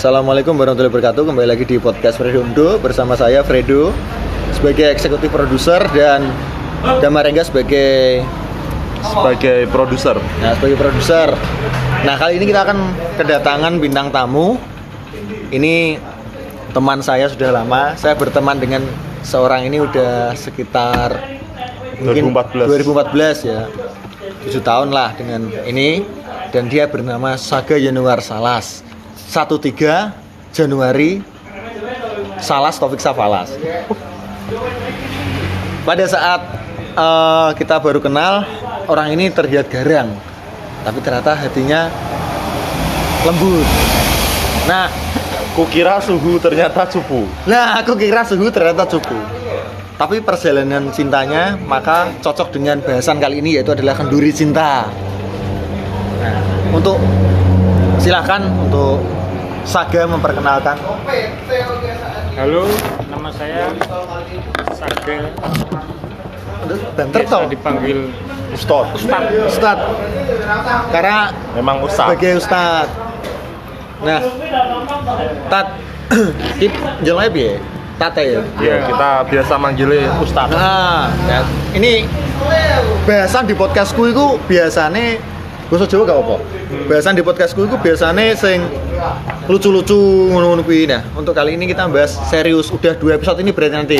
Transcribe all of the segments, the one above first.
Assalamualaikum warahmatullahi wabarakatuh. Kembali lagi di podcast Fredo bersama saya Fredo sebagai eksekutif produser dan Damarengga sebagai produser. Nah, sebagai produser. Nah, kali ini kita akan kedatangan bintang tamu. Ini teman saya sudah lama. Saya berteman dengan seorang ini udah sekitar 2014 ya. 7 tahun lah dengan ini, dan dia bernama Saga Yanuar Salas. 13 Januari Salas Taufik Safalas. Pada saat kita baru kenal, orang ini terlihat garang, tapi ternyata hatinya lembut. Nah, Kukira suhu ternyata cupu. aku kira suhu ternyata cukup. Tapi perjalanan cintanya maka cocok dengan bahasan kali ini, yaitu adalah kenduri cinta. Nah, silakan untuk Saga memperkenalkan. Halo, nama saya Saga. Banter toh Dipanggil Ustadz. Ustad. Karena Memang Ustadz. sebagai Ustad. Nah, Tat, jeleknya piye? Tate ya. Ya, kita biasa manggilnya Ustadz. Nah, ya, ini bahasan di podcastku itu biasanya bahasa Jawa gak apa. Bahasan di podcastku itu biasanya sing lucu-lucu ngono-ngono kuwi. Nah, untuk kali ini kita bahas serius. Udah 2 episode ini berarti nanti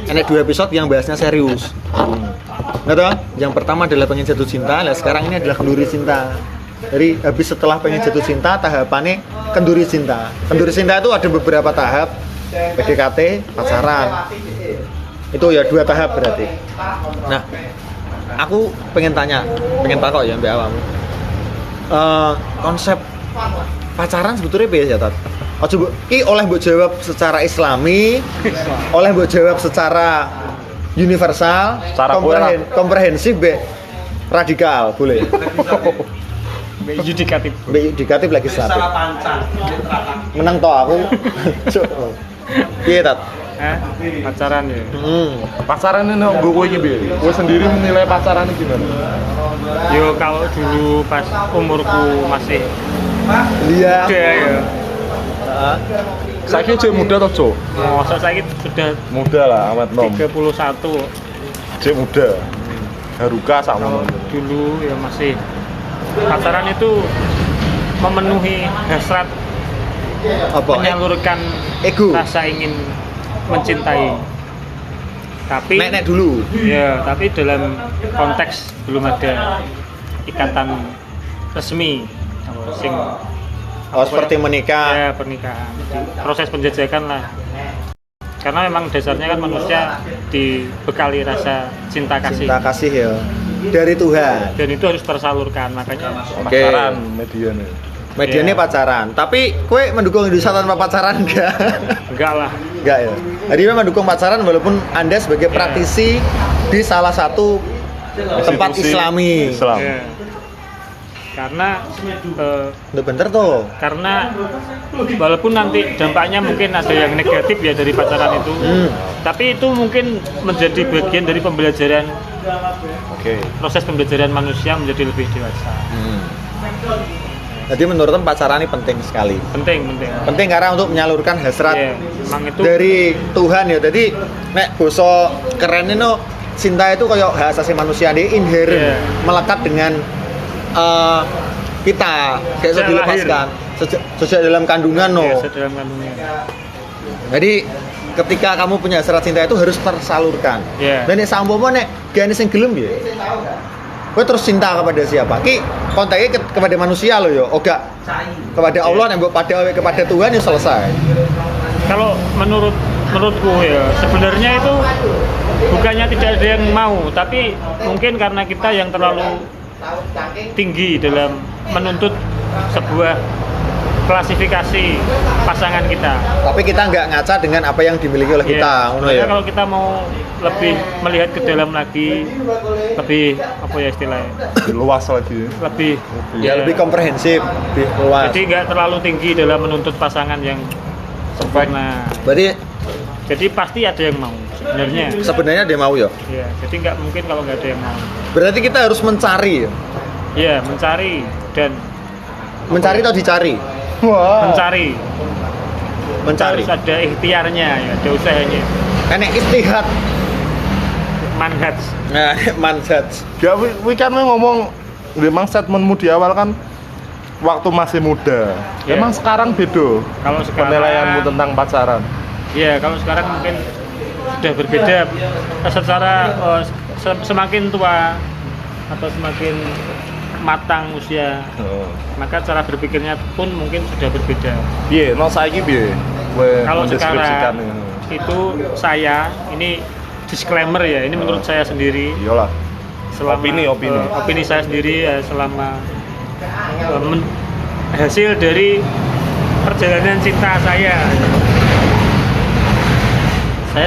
enek 2 episode yang bahasnya serius. Nggak tahu? Yang pertama adalah pengen jatuh cinta, nah sekarang ini adalah kenduri cinta. Jadi habis setelah pengen jatuh cinta, tahapannya kenduri cinta. Kenduri cinta itu ada beberapa tahap. PDKT, pacaran. Itu ya 2 tahap berarti. Nah, aku pengen takok ya mbak awam. Konsep pacaran sebetulnya piye ya, Tat? Ojo ki oleh mbok jawab secara islami, oleh mbok jawab secara universal, Secara komprehensif, be radikal, boleh. Yudikatif. Be yudikatif legislatif. Menang toh aku. Piye, Tat? Pacaran ya. Pacaran ini gue kowe iki piye? Kowe sendiri menilai pacaran ini gimana? Yo kalau dulu pas umurku masih Iya. muda ya. Saiki cek muda toh, Cuk? Masa saya sudah Muda lah, amat nom. 31. Cek muda. Haruka sama. Dulu ya masih pacaran itu memenuhi hasrat, Apa? menyalurkan Ego. rasa ingin mencintai. Tapi Nek dulu. ya, tapi dalam konteks belum ada ikatan resmi sing Seperti menikah. ya pernikahan. Proses penjajakan lah. Karena memang dasarnya kan manusia dibekali rasa cinta kasih. Cinta kasih ya. Dari Tuhan. Dan itu harus tersalurkan, makanya Oke. Pacaran medianya. Medianya Iya. pacaran. Tapi kue mendukung Indonesia tanpa pacaran enggak? enggak lah. Enggak ya. Jadi memang mendukung pacaran walaupun Anda sebagai praktisi di salah satu tempat Institusi Islami. Islam. Ya. Karena Udah bener tuh. karena walaupun nanti dampaknya mungkin ada yang negatif ya dari pacaran itu, tapi itu mungkin menjadi bagian dari pembelajaran, Oke. proses pembelajaran manusia menjadi lebih dewasa. Jadi menurut pacaran ini penting sekali. Penting. Penting karena untuk menyalurkan hasrat Iya, emang itu dari Tuhan ya. Jadi nek basa keren itu cinta itu kayak hak asasi manusia, dia inherent, Iya. melekat dengan kita kayak sudah Sejak dilepaskan sejak dalam kandungan no. ya, dalam kandungan. Jadi ketika kamu punya hasrat cinta itu harus tersalurkan. Iya. Dan nek sampomo nek gane sing gelem ya. Kowe terus cinta kepada siapa? Ki kontaknya kepada manusia loh ya. Oga kepada Allah nek mbok kepada Tuhan ya selesai. Kalau menurutku ya sebenarnya itu bukannya tidak ada yang mau, tapi mungkin karena kita yang terlalu tinggi dalam menuntut sebuah klasifikasi pasangan kita. Tapi kita nggak ngaca dengan apa yang dimiliki oleh kita, ngono ya. Makanya kalau kita mau lebih melihat ke dalam lagi, lebih apa ya istilahnya, Luas lagi. lebih Ya lebih komprehensif, lebih luas. jadi nggak terlalu tinggi dalam menuntut pasangan yang sempurna. Berarti Jadi pasti ada yang mau sebenarnya. sebenarnya dia mau ya. Ya, jadi nggak mungkin kalau nggak ada yang mau. Berarti kita harus mencari ya. Ya, mencari dan Mencari atau dicari? Wah. mencari. Mencari. Harus ada ikhtiarnya, ya, ada usahanya. Enek istihad. Manhaj. Nah, manhaj. Ya, kan ngomong, memang statementmu di awal kan waktu masih muda. Iya. Emang sekarang beda Kalau sekarang penilaianmu tentang pacaran. ya, kalau sekarang mungkin sudah berbeda secara semakin tua atau semakin matang usia, maka cara berpikirnya pun mungkin sudah berbeda. Piye, no saiki piye? Kowe Kalau mendeskripsikan sekarang itu saya ini disclaimer ya, ini menurut saya sendiri. Iyalah. Selama, opini saya sendiri ya, selama hasil dari perjalanan cinta saya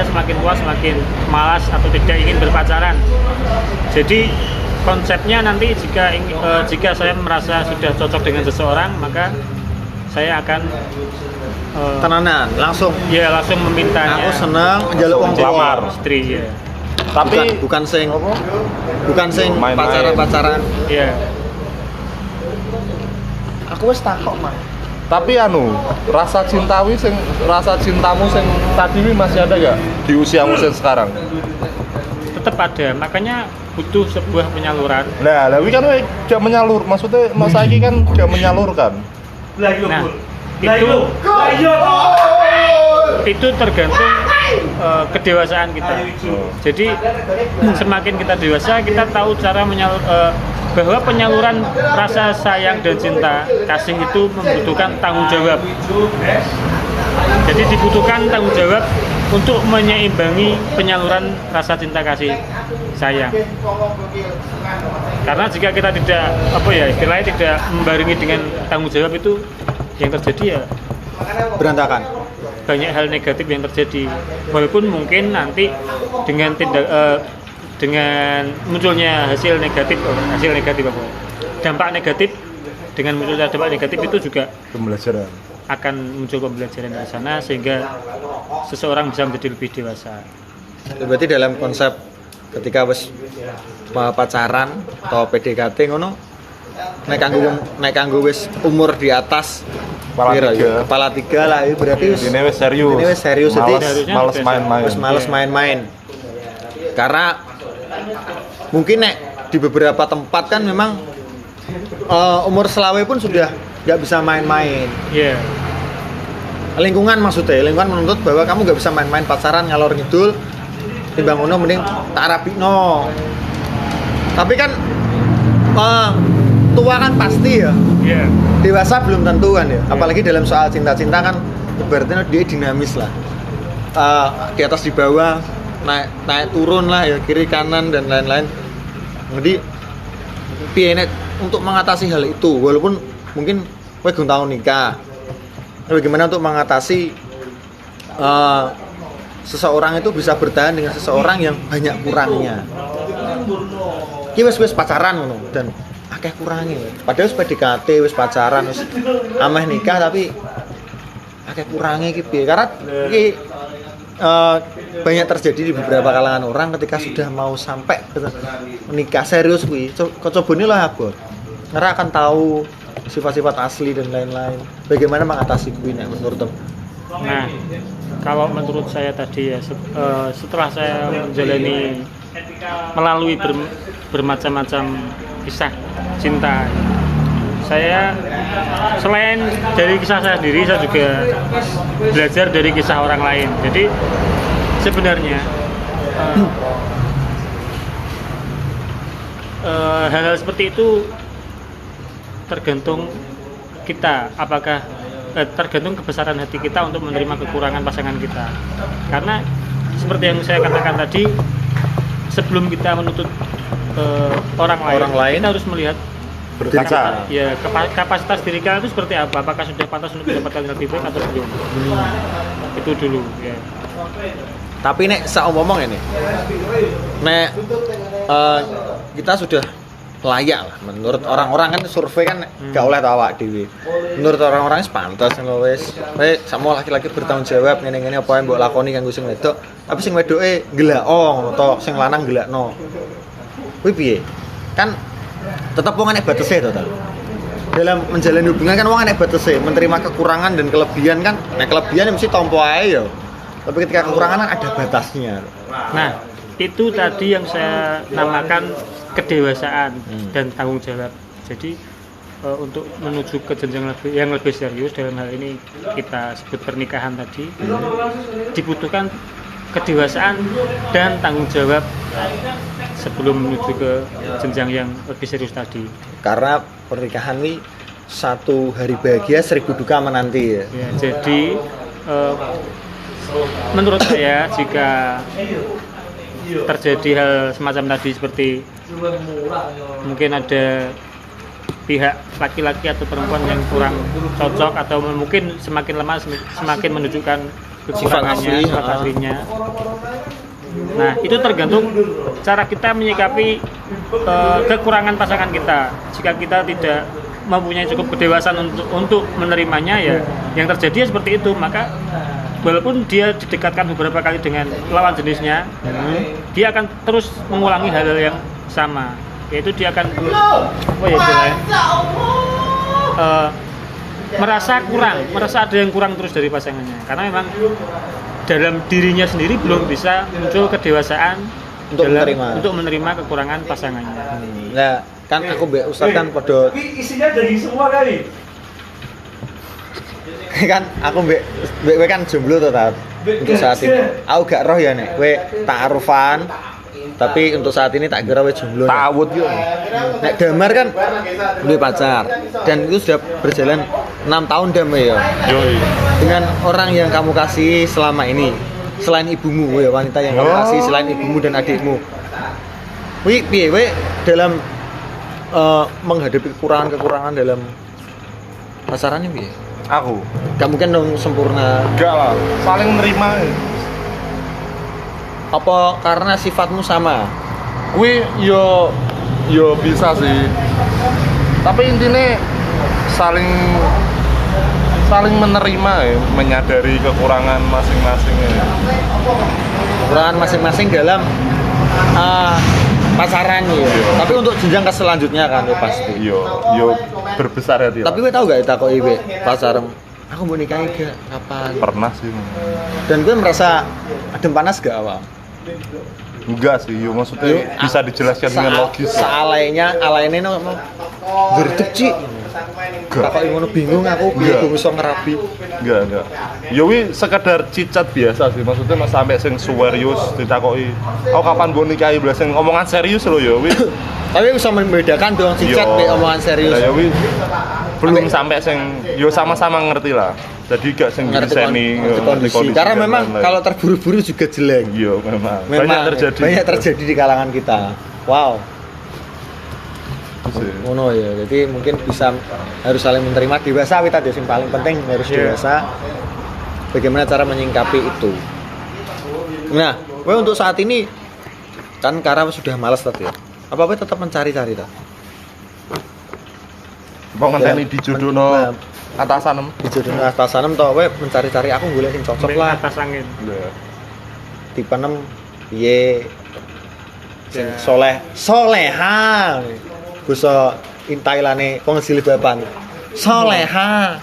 semakin tua semakin malas atau tidak ingin berpacaran. Jadi konsepnya nanti jika saya merasa sudah cocok dengan seseorang, maka saya akan Tenanan, langsung. langsung memintanya. Aku seneng njaluk wong tua. Lamar. Istri ya. Tapi bukan sing Main-main. pacaran-pacaran. Iya. Aku wis takok, Mas. tapi rasa cintamu sing tadi ini masih ada gak di usiamu sing sekarang? Tetap ada, makanya butuh sebuah penyaluran. Nah, tapi kan gak menyalur, maksudnya Mas Saiki kan gak menyalurkan. Nah, itu tergantung kedewasaan kita. Jadi semakin kita dewasa, kita tahu cara bahwa penyaluran rasa sayang dan cinta kasih itu membutuhkan tanggung jawab. Jadi dibutuhkan tanggung jawab untuk menyeimbangi penyaluran rasa cinta kasih sayang. Karena jika kita tidak istilahnya tidak membarengi dengan tanggung jawab, itu yang terjadi ya Berantakan. banyak hal negatif yang terjadi. Walaupun mungkin nanti dengan dengan munculnya hasil negatif dampak negatif, dengan munculnya dampak negatif itu juga Pembelajaran. akan muncul pembelajaran dari sana sehingga seseorang bisa menjadi lebih dewasa. Berarti dalam konsep ketika wis pacaran atau PDKT ngono, nek kanggo wis umur di atas kepala tiga lah, berarti Ini wis serius. Ini wis serius, Males main-main. wis males main-main. Karena mungkin nek di beberapa tempat kan memang umur selawe pun sudah nggak bisa main-main. Iya. Lingkungan menuntut bahwa kamu nggak bisa main-main pacaran ngalor ngidul, timbang ngono mending tak rapikno. Tapi kan tua kan pasti ya, Iya. dewasa belum tentu kan ya. Apalagi dalam soal cinta-cinta kan ibaratnya dia dinamis lah, di atas di bawah, naik turun lah ya, kiri kanan dan lain-lain. Jadi piye nek untuk mengatasi hal itu, walaupun mungkin kowe belum tahu nikah, bagaimana untuk mengatasi seseorang itu bisa bertahan dengan seseorang yang banyak kurangnya. Ki wis pacaran ngono dan akeh kurange. Padahal wis PDKT, wis pacaran, wis ameh nikah tapi akeh kurange ki piye? Karena iki banyak terjadi di beberapa kalangan orang ketika sudah mau sampai menikah serius kuwi. Kocobone lah abot. Karena akan tahu sifat-sifat asli dan lain-lain. Bagaimana mengatasi kuwi nek menurut kamu? Nah, kalau menurut saya tadi ya, setelah saya melalui bermacam-macam kisah cinta, saya selain dari kisah saya sendiri, saya juga belajar dari kisah orang lain. Jadi sebenarnya hal-hal seperti itu tergantung kita, tergantung kebesaran hati kita untuk menerima kekurangan pasangan kita. Karena seperti yang saya katakan tadi, sebelum kita menuntut orang lain, kita harus melihat Berkaca. kapasitas diri kita itu seperti apa. Apakah sudah pantas untuk mendapatkan yang lebih baik atau belum? Itu dulu ya. Tapi nek saumpama ngene. Nek kita sudah layak lah menurut orang-orang, kan survei kan gak oleh tau awak dhewe. Menurut orang-orang pantas ngono wis. Sama laki-laki bertanggung jawab ngene-ngene apa yang mbok lakoni kanggo sing wedok, tapi sing wedoke gelakno utawa sing lanang gelakno. Kuwi piye? Kan tetep wong nek batese to ta. dalam menjalani hubungan kan wong enek batasnya, menerima kekurangan dan kelebihan kan. Nah, kelebihan mesti tompo ae ya. Tapi ketika kekurangan kan ada batasnya. Nah, itu tadi yang saya namakan kedewasaan dan tanggung jawab. Jadi untuk menuju ke jenjang yang lebih serius, dalam hal ini kita sebut pernikahan tadi, dibutuhkan kedewasaan dan tanggung jawab sebelum menuju ke jenjang yang lebih serius tadi. Karena pernikahan ini satu hari bahagia 1000 duka menanti ya. Ya, jadi menurut saya jika terjadi hal semacam tadi seperti mungkin ada pihak laki-laki atau perempuan yang kurang cocok atau mungkin semakin lama semakin menunjukkan kekurangannya, sifat aslinya. Nah, itu tergantung cara kita menyikapi kekurangan pasangan kita. Jika kita tidak mempunyai cukup kedewasaan untuk menerimanya, ya yang terjadi seperti itu, maka walaupun dia didekatkan beberapa kali dengan lawan jenisnya, dia akan terus mengulangi hal-hal yang sama, yaitu dia akan merasa ada yang kurang terus dari pasangannya, karena memang dalam dirinya sendiri belum bisa muncul kedewasaan untuk menerima kekurangan pasangannya. Nah, kan aku mbek Ustaz kan pada isinya dari semua kali. kan aku mbek kan jomblo to ta untuk saat ini. Aku gak roh ya nek kowe ta'arufan, tapi untuk saat ini tak kira kowe jomblo. Ta'awud yo. Nek Damar kan duwe pacar dan itu sudah berjalan 6 tahun Damar ya. Yoi. Dengan orang yang kamu kasih selama ini, selain ibumu ya, wanita yang kamu kasih selain ibumu dan adikmu. Piye we dalam menghadapi kekurangan-kekurangan dalam pasaran ini piye? Aku Gak mungkin dong sempurna. enggak lah, saling nerima. Apa karena sifatmu sama? Kuwi yo bisa sih. Tapi intinya saling menerima ya, menyadari kekurangan masing-masing ya. Kekurangan masing-masing dalam pasaran ya. Tapi untuk jenjang ke selanjutnya kan ya pasti. Yo berbesar hati. Tapi gue tau gak takoki kowe pacarem, aku mau nikahi gak? Kapan? Pernah sih. Dan gue merasa adem panas gak awal? Enggak sih, yo maksudnya bisa dijelaskan dengan logis. Sealainya no berdep Ci. Takoki ngono bingung aku, bingung iso ngerabi. Enggak. Yo wi sekedar cicat biasa sih, maksudnya mas sampai sing serius ditakoki. Aku kapan mbok nikahi blas sing omongan serius lho yo wi. Tapi bisa membedakan dong cicat be omongan serius. Lah yo wi belum sampai sing yo sama-sama ngerti lah. Jadi gak sing diseni kondisi. Karena memang kalau terburu-buru juga jelek. Iya, memang. Banyak terjadi di kalangan kita. Wow. Ngono ya. Jadi mungkin harus saling menerima, dewasa kita yang paling penting harus dewasa. Bagaimana cara menyingkapi itu. Nah, gue untuk saat ini kan karena sudah malas tadi ya. Apa tetap mencari-cari ta? Wong ngenteni dijodohno atasanem. Dijodohno atasanem to kowe mencari-cari aku golek sing cocok lah. Atas angin. Tipe 6 piye sing soleha. Basa intailane pengsilbapan. Soleha.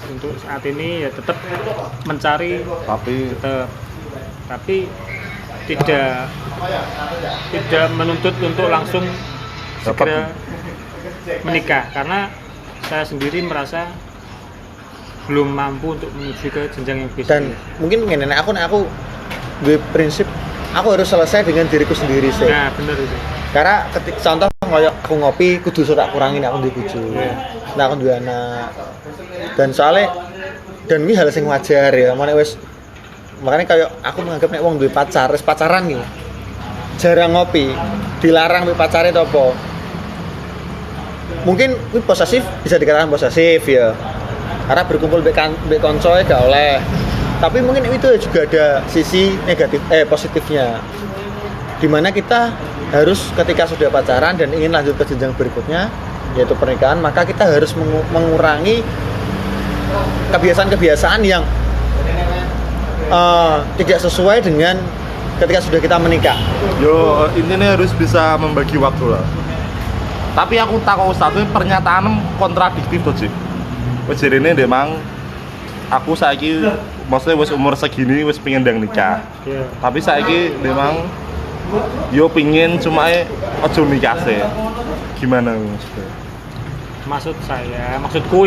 Untuk saat ini ya tetap mencari, tapi tidak menuntut untuk langsung segera menikah, karena saya sendiri merasa belum mampu untuk menuju ke jenjang yang lebih. Dan mungkin ngene aku gue prinsip aku harus selesai dengan diriku sendiri sih. Nah, bener itu. Karena contoh kayak aku ngopi kudu tak kurangin aku duwe bojo. Nah, aku duwe anak. Dan soalnya ini hal sing wajar ya. Makanya kayak aku menganggap nek wong duwe pacar, wis pacaran iki. Jarang ngopi, dilarang mbek pacare to apa? Mungkin kuwi posesif, bisa dikatakan posesif ya. Karena berkumpul mbek koncoe gak oleh. Tapi mungkin itu juga ada sisi negatif positifnya. Dimana kita harus ketika sudah pacaran dan ingin lanjut ke jenjang berikutnya yaitu pernikahan, maka kita harus mengurangi kebiasaan-kebiasaan yang tidak sesuai dengan ketika sudah kita menikah. Yo intinya harus bisa membagi waktu lah. Tapi aku takut satu pernyataan kontradiktif tuh sih. Wes jarene ndek mang aku saiki maksudnya wis umur segini wis pengen ndang nikah. Iya. Tapi saiki memang yo pingin cuma ojo nikah sih. Gimana maksudnya? Maksudku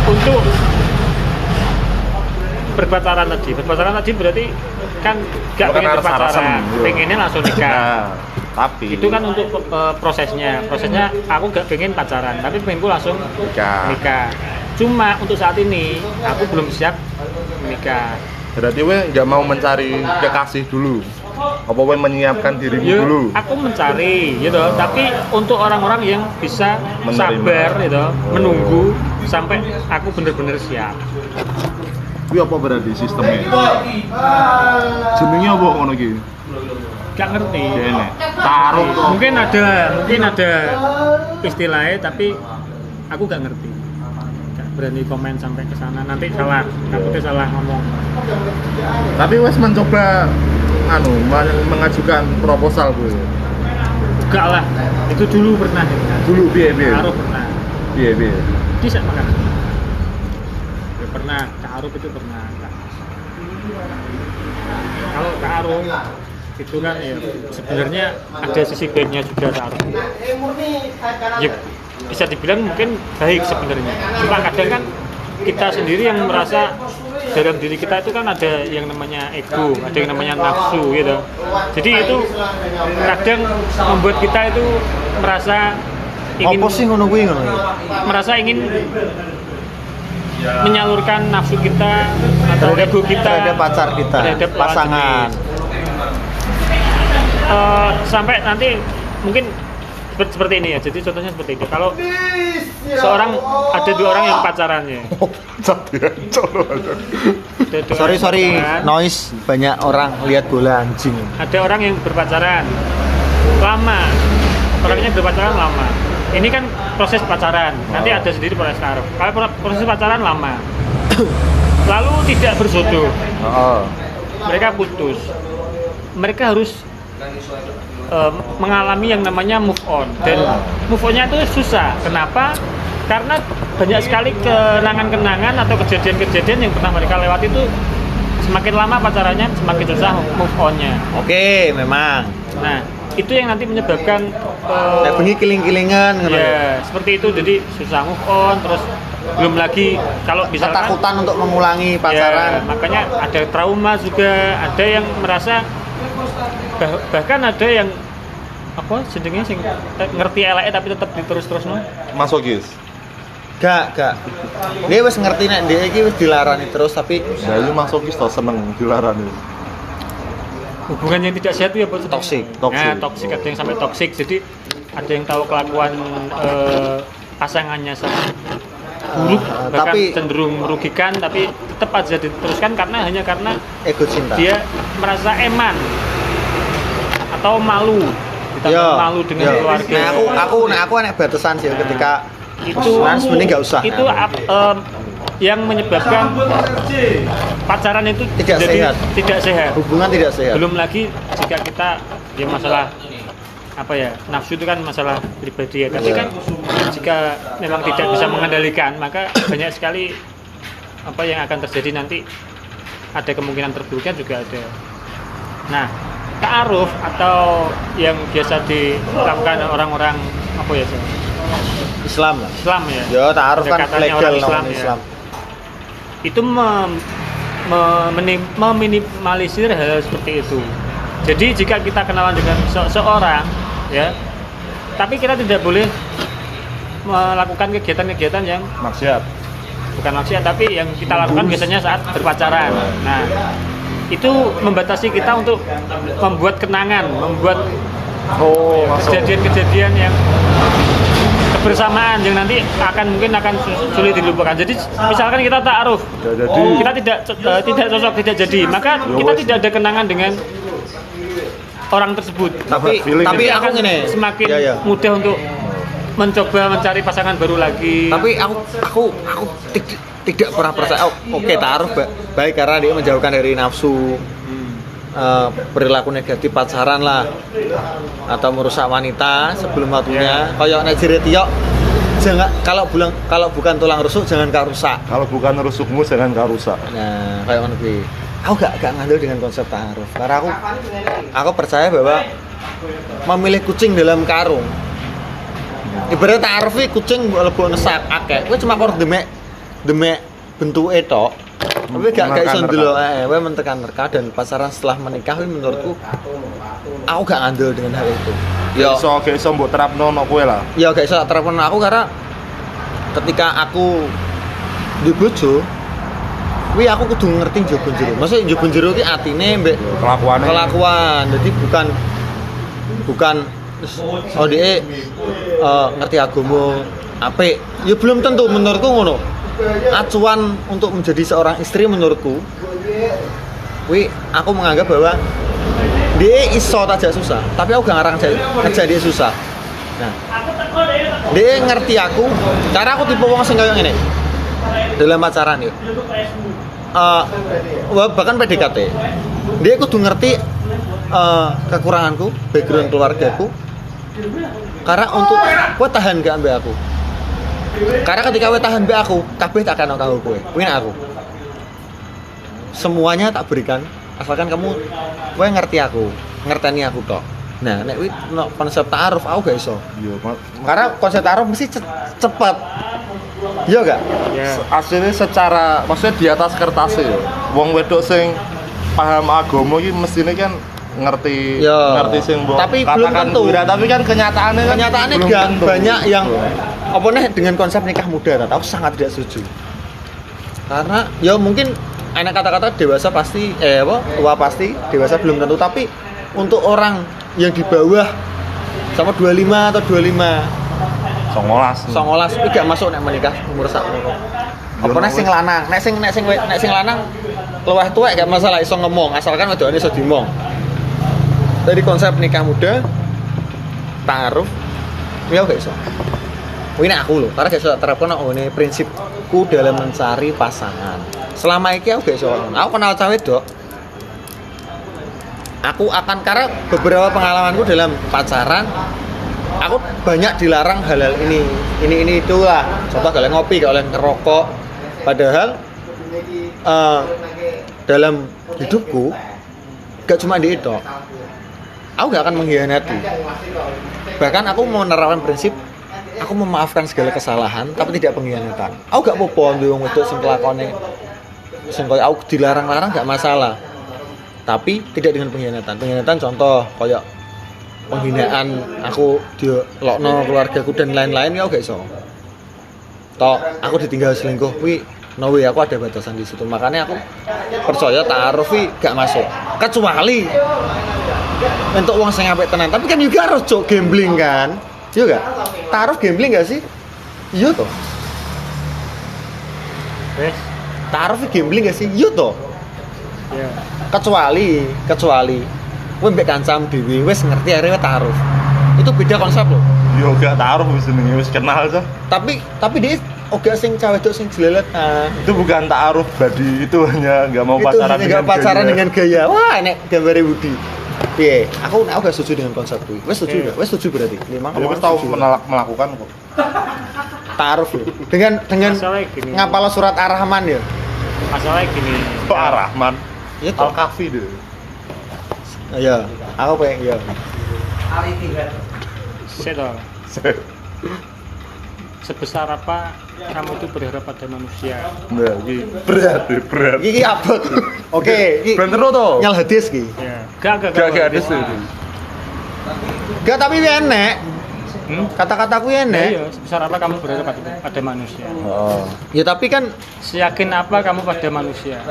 untuk berpacaran tadi berarti kan gak pengen berpacaran, pengennya langsung nikah. Nah, tapi Itu kan untuk prosesnya aku gak pengen pacaran, tapi pengenku langsung nikah. Cuma untuk saat ini aku belum siap menikah. berarti we nggak mau mencari kekasih dulu. Apa we menyiapkan dirimu dulu? Aku mencari gitu, tapi untuk orang-orang yang bisa Menerima. sabar gitu, menunggu sampai aku bener-bener siap. Kuwi apa berarti sistemnya? Jenenge apa ngono iki? Gak ngerti. Dene. Taruh kok. Mungkin ada istilahnya, tapi aku gak ngerti. Gak berani komen sampai ke sana. Nanti takutnya salah ngomong. Tapi wes mencoba mengajukan proposal gue. Enggak lah, itu dulu pernah. Dulu piye? Taruh pernah. Piye? Bisa makan. Ya, pernah, taruh itu pernah. Kalau taruh itu kan ya sebenarnya ada sisi baiknya juga taruh. Ya, bisa dibilang mungkin baik sebenarnya. Cuma kadang kan kita sendiri yang merasa dalam diri kita itu kan ada yang namanya ego, ada yang namanya nafsu gitu. Jadi itu kadang membuat kita itu merasa ingin Apa sih ngono kuwi ngono? merasa ingin menyalurkan nafsu kita atau ego kita terhadap pacar kita, terhadap lawan pasangan. jenis. Sampai nanti mungkin seperti ini ya. Jadi contohnya seperti itu. Kalau ada dua orang yang pacarannya. Ada dua orang Sorry, pacaran. noise banyak orang lihat bola anjing. Ada orang yang berpacaran lama. Orangnya berpacaran lama. Ini kan proses pacaran. Nanti ada sendiri proses taruh. Kalau proses pacaran lama. Lalu tidak berjodoh. Oh. Mereka putus. Mereka harus mengalami yang namanya move on, dan move on-nya itu susah. Kenapa? Karena banyak sekali kenangan-kenangan atau kejadian-kejadian yang pernah mereka lewati itu semakin lama pacarannya semakin susah move on-nya. Oke, memang. Nah, itu yang nanti menyebabkan Nek bengi kiling-kilingan ngono. ya seperti itu, jadi susah move on. Terus belum lagi kalau misalkan Ketakutan untuk mengulangi ya, pacaran. makanya ada trauma juga, ada yang merasa bahkan ada yang apa jenenge sing ngerti eleke tapi tetap diterus-terusno. Masokis. Gak. Dia wis ngerti nek dia iki wis dilarani terus tapi Nah, ini masokis tau seneng dilarani. Hubungan yang tidak sehat itu ya Toksik. Nah, toksik, ada yang sampai toksik. Jadi ada yang tahu kelakuan pasangannya sangat buruk, bahkan tapi- cenderung merugikan, tapi tetap aja diteruskan hanya karena ego cinta. dia merasa eman atau malu, ditambah malu dengan keluarga. Nah, aku enek batasan sih ketika Itu sebenarnya nggak usah. Itu yang menyebabkan pacaran itu Tidak jadi sehat. tidak sehat. Hubungan tidak sehat. Belum lagi jika kita ya masalah apa ya, nafsu itu kan masalah pribadi ya, tapi kan jika memang tidak bisa mengendalikan, maka banyak sekali apa yang akan terjadi nanti, ada kemungkinan terburuknya juga ada. Nah, ta'aruf atau yang biasa dilakukan orang-orang apa ya, Islam lah. Islam ya. Ya, ta'aruf kan Pendekatannya legal orang namanya ya. Islam. Itu meminimalisir hal seperti itu. Jadi jika kita kenalan dengan seseorang ya, tapi kita tidak boleh melakukan kegiatan-kegiatan yang Maksiat. bukan maksiat, tapi yang kita lakukan biasanya saat berpacaran. Nah, itu membatasi kita untuk membuat kenangan, membuat kejadian-kejadian yang kebersamaan yang nanti mungkin akan sulit dilupakan. Jadi misalkan kita ta'aruf, kita tidak cocok, tidak jadi, maka kita tidak ada kenangan dengan orang tersebut. Tapi Jadi aku akan ngene. semakin Ya. mudah untuk mencoba mencari pasangan baru lagi. Tapi aku tidak pernah percaya. Oke, ta'aruf baik karena dia menjauhkan dari nafsu. perilaku negatif pacaran lah atau merusak wanita sebelum waktunya. Kayak nek jere Tio, jangan kalau bukan tulang rusuk jangan kau rusak. Kalau bukan rusukmu jangan kau rusak. Nah, kayak ngono kuwi. Aku gak ngandel dengan konsep ta'aruf. Karena aku percaya bahwa memilih kucing dalam karung. Ibarat ta'aruf iki kucing mbok lebokno sak akeh. Kowe cuma kok demek bentuke tok. Tapi gak iso ndelok kowe mentekan-nerka dan pacaran setelah menikah kuwi menurutku aku gak ngandel dengan hal itu. Ya Gak iso mbok terapno nang kowe lah. ya gak iso terapkan aku karena ketika aku di bojo kuwi aku kudu ngerti njaba jero. Maksudnya njaba jero ki atine mbek kelakuan. Jadi bukan oh dia ngerti agama apik. Ya belum tentu menurutku ngono. Acuan untuk menjadi seorang istri menurutku kuwi aku menganggap bahwa dia iso tajak susah, tapi aku gak ngarang kerja dia susah. Nah, dia ngerti aku, cara aku tipe wong sing kaya ngene. Dalam pacaran ya. Bahkan PDKT. Dia kudu ngerti kekuranganku, background keluargaku. Karena untuk kowe tahan gak ambek aku. Karena ketika kowe tahan ambek aku, kabeh tak akan kanggo kowe. Kuwi aku. Semuanya tak berikan asalkan kamu kowe ngerti aku, ngerteni aku tok. Nah, nek kuwi konsep ta'aruf aku gak iso. Iya, Karena konsep ta'aruf mesti cepet. Iya gak? Ya. aslinya secara maksudnya di atas kertas ya. Wong wedok sing paham agama iki mestine kan ngerti Ya. ngerti sing mbok Tapi belum katakan tentu. gurah, tapi kan kenyataannya Kenyataannya belum gak tentu. banyak yang apa nih dengan konsep nikah muda. Aku sangat tidak setuju. Karena ya mungkin enak kata-kata dewasa pasti tua pasti, dewasa belum tentu, tapi untuk orang yang di bawah sama 25 atau 19 19 iki gak masuk nek menikah umur sakmono. Apa nek sing lanang, nek sing lanang luwih tuwek gak masalah iso ngomong, asalkan wedokane iso dimong. Dari konsep nikah muda, ta'aruf, ya gak iso. Ini aku loh, karena gak iso terapkan ini prinsipku dalam mencari pasangan. Selama ini aku gak iso. Aku kenal cawe dok. Aku akan karena beberapa pengalamanku dalam pacaran, aku banyak dilarang hal-hal ini itulah. Contoh kalian ngopi, kalian ngerokok. Padahal dalam hidupku gak cuma di itu. Aku gak akan mengkhianati. Bahkan aku mau menerapkan prinsip aku memaafkan segala kesalahan tapi tidak pengkhianatan. Aku gak apa-apa ndek wong wedok sing kelakone sing koyo aku dilarang-larang gak masalah. Tapi tidak dengan pengkhianatan. Pengkhianatan contoh kayak penghinaan aku dilokno keluargaku dan lain-lain ya gak iso. Toh aku ditinggal selingkuh kuwi no way, aku ada batasan di situ. Makanya aku percaya ta'aruf gak masuk. Kecuali untuk uang sing apik tenan. Tapi kan juga harus gambling kan? Iya gak? Ta'aruf gambling gak sih? Iya toh. Wes. Ta'aruf gambling gak sih? Iya toh. Ya. Kecuali kowe mbek kancam dhewe wis ngerti arek ta'aruf. Itu beda konsep loh. yo gak taruh wis jenenge wis kenal tuh. Tapi dia oke sing cewek itu sing jelelet. Itu bukan ta'aruf badi, itu hanya nggak mau Itu pacaran hanya pacaran dengan gaya. Wah, nek gambare Budi. Piye? Aku gak setuju dengan konsep kuwi. Wes setuju gak? Wes setuju berarti. Memang Dia wis tahu melakukan kok. ta'aruf ya. Dengan Masalahnya gini. ngapal surat Ar-Rahman ya. Masalahnya gini. Kok Ar-Rahman? Itu. Al-Kahfi deh. Iya, aku pengen iya. Seto. Sebesar apa kamu itu berharap pada manusia? Nah, ini berat. Iki abot. Oke, iki Bener tuh. nyal hadis ki. Ya. Gak Gak ada sih. Gak tapi enek. Kata-kataku enek. Iya, sebesar apa kamu berharap pada manusia? Oh. Ya tapi kan Seyakin apa kamu pada manusia?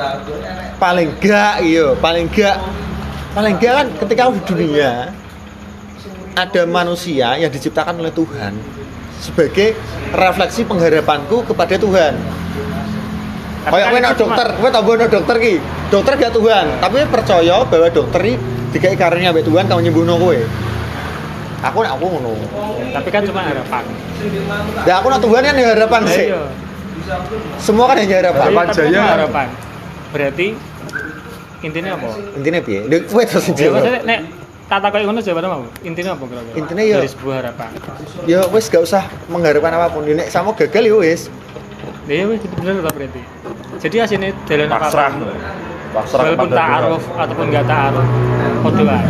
paling gak kan ketika di dunia ada manusia yang diciptakan oleh Tuhan sebagai refleksi pengharapanku kepada Tuhan. Kayak kowe nak dokter, kowe tambah nak dokter ki. Dokter gak Tuhan, tapi percaya bahwa dokter iki dikai karunia mbek Tuhan kanggo nyembuhno kowe. Aku ngono. Tapi kan cuma harapan. Ya aku nak Tuhan kan ya harapan sih. Iya. Semua kan hanya harapan. Harapan Tapi jaya. cuma harapan. Berarti Intinya apa? Intine piye? Ndek kowe terus Ya jawab. maksudnya nek tak takoki ngono jawaban mau. Intinya apa kira-kira? Intinya ya- dari sebuah harapan. Ya wis gak usah mengharapkan apapun. Nek sama gagal ya wis. Ya wis itu bener ta berarti. Jadi asine dalan pasrah. apapun. Pasrah Walaupun kepada ta'aruf ataupun enggak ta'aruf. Padha wae.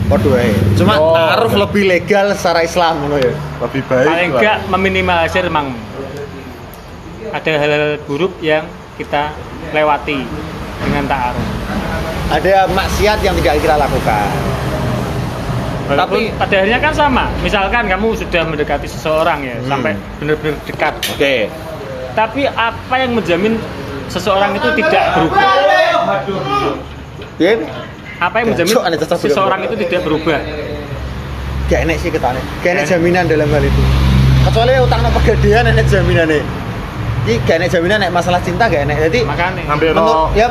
Padha wae. Cuma Oh. ta'aruf lebih legal secara Islam ngono ya. lebih baik Paling lah. enggak meminimalisir memang ada hal-hal buruk yang kita lewati dengan ta'aruf. Ada maksiat yang tidak kita lakukan. Walaupun Tapi- pada akhirnya kan sama. Misalkan kamu sudah mendekati seseorang ya, sampai benar-benar dekat. Oke. Tapi apa yang menjamin seseorang itu tidak berubah? Piye? Apa yang menjamin Cok, aneh cocok seseorang juga. itu tidak berubah? Gak enek sih ketane. Gak enek jaminan dalam hal itu. Kecuali utang pegadaian enek jaminane. Iki gak enek jaminan nek masalah cinta gak enek. Jadi Makanya. Hampir